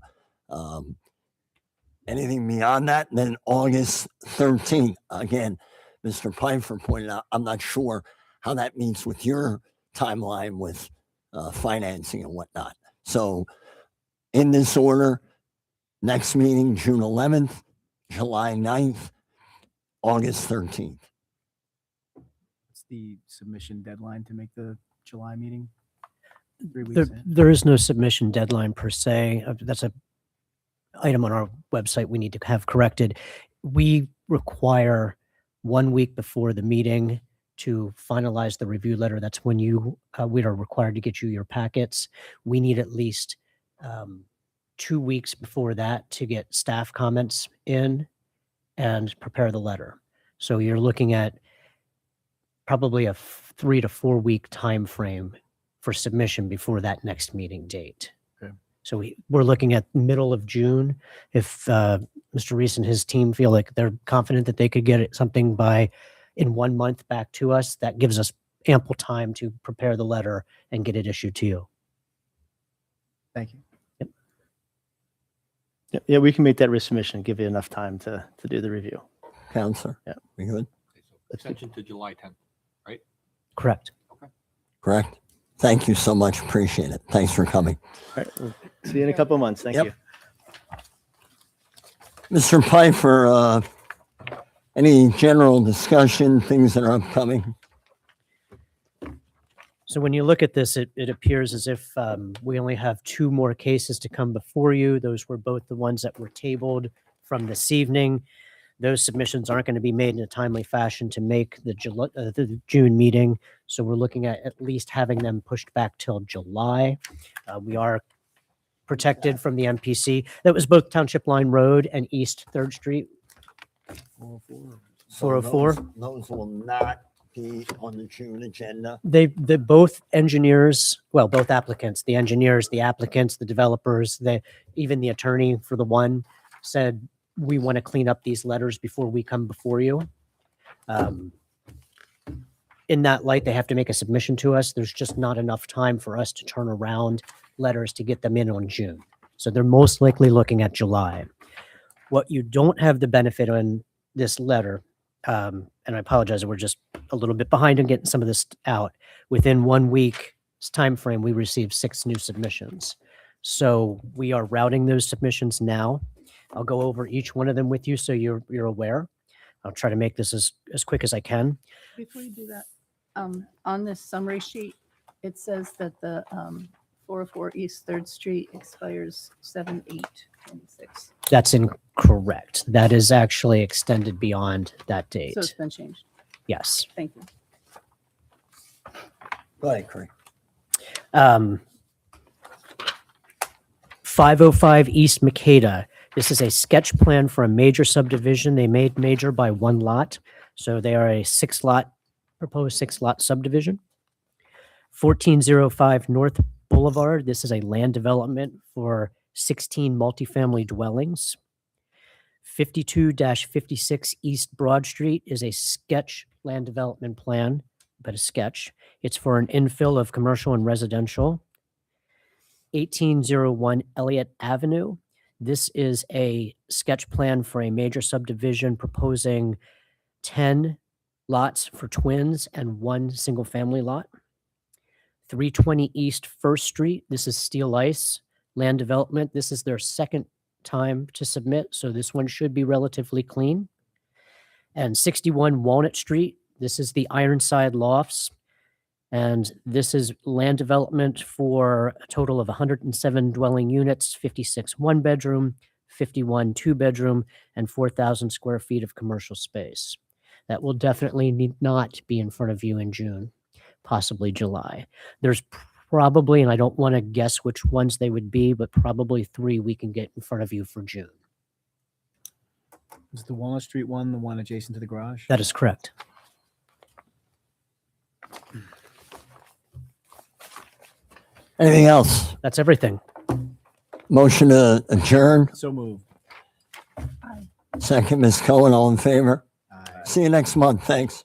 anything beyond that, then August 13th, again, Mr. Pfeiffer pointed out, I'm not sure how that meets with your timeline with financing and whatnot. So in this order, next meeting, June 11th, July 9th, August 13th. What's the submission deadline to make the July meeting? 3 weeks in? There is no submission deadline per se. That's a item on our website we need to have corrected. We require 1 week before the meeting to finalize the review letter. That's when we are required to get you your packets. We need at least 2 weeks before that to get staff comments in and prepare the letter. So you're looking at probably a 3 to 4 week time frame for submission before that next meeting date. Okay. So we're looking at middle of June. If Mr. Reese and his team feel like they're confident that they could get something in 1 month back to us, that gives us ample time to prepare the letter and get it issued to you. Thank you. Yeah, we can make that resubmission and give you enough time to do the review. Counselor? Yeah. We good? Extension to July 10th. Correct. Correct? Thank you so much. Appreciate it. Thanks for coming. All right, we'll see you in a couple of months. Thank Yep. you. Mr. Pfeiffer, any general discussion, things that are upcoming? So when you look at this, it appears as if we only have 2 more cases to come before you. Those were both the ones that were tabled from this evening. Those submissions aren't going to be made in a timely fashion to make the June meeting. So we're looking at least having them pushed back till July. We are protected from the MPC. That was both Township Line Road and East 3rd Street. 404. Those will not be on the June agenda. They both engineers, well, both applicants, the engineers, the applicants, the developers, even the attorney for the one said, we want to clean up these letters before we come before you. In that light, they have to make a submission to us. There's just not enough time for us to turn around letters to get them in on June. So they're most likely looking at July. What you don't have the benefit on this letter, and I apologize, we're just a little bit behind on getting some of this out. Within 1 week's time frame, we received 6 new submissions. So we are routing those submissions now. I'll go over each one of them with you so you're aware. I'll try to make this as quick as I can. Before you do that, on this summary sheet, it says that the 404 East 3rd Street expires 7/8/26. That's incorrect. That is actually extended beyond that date. So it's been changed. Yes. Thank you. Go ahead, Craig. 505 East Makeda. This is a sketch plan for a major subdivision. They made major by 1 lot. So they are a proposed 6-lot subdivision. 1405 North Boulevard. This is a land development for 16 multifamily dwellings. 52-56 East Broad Street is a sketch land development plan, but a sketch. It's for an infill of commercial and residential. 1801 Elliott Avenue. This is a sketch plan for a major subdivision proposing 10 lots for twins and 1 single family lot. 320 East First Street. This is Steel Ice land development. This is their second time to submit, so this one should be relatively clean. And 61 Walnut Street. This is the Ironside Lofts. And this is land development for a total of 107 dwelling units, 56 1-bedroom, 51 2-bedroom, and 4,000 square feet of commercial space. That will definitely need not be in front of you in June, possibly July. There's probably, and I don't want to guess which ones they would be, but probably 3 we can get in front of you for June. Is the Walnut Street one the one adjacent to the garage? That is correct. Anything else? That's everything. Motion to adjourn. So moved. Second, Ms. Cohen, all in favor? See you next month. Thanks.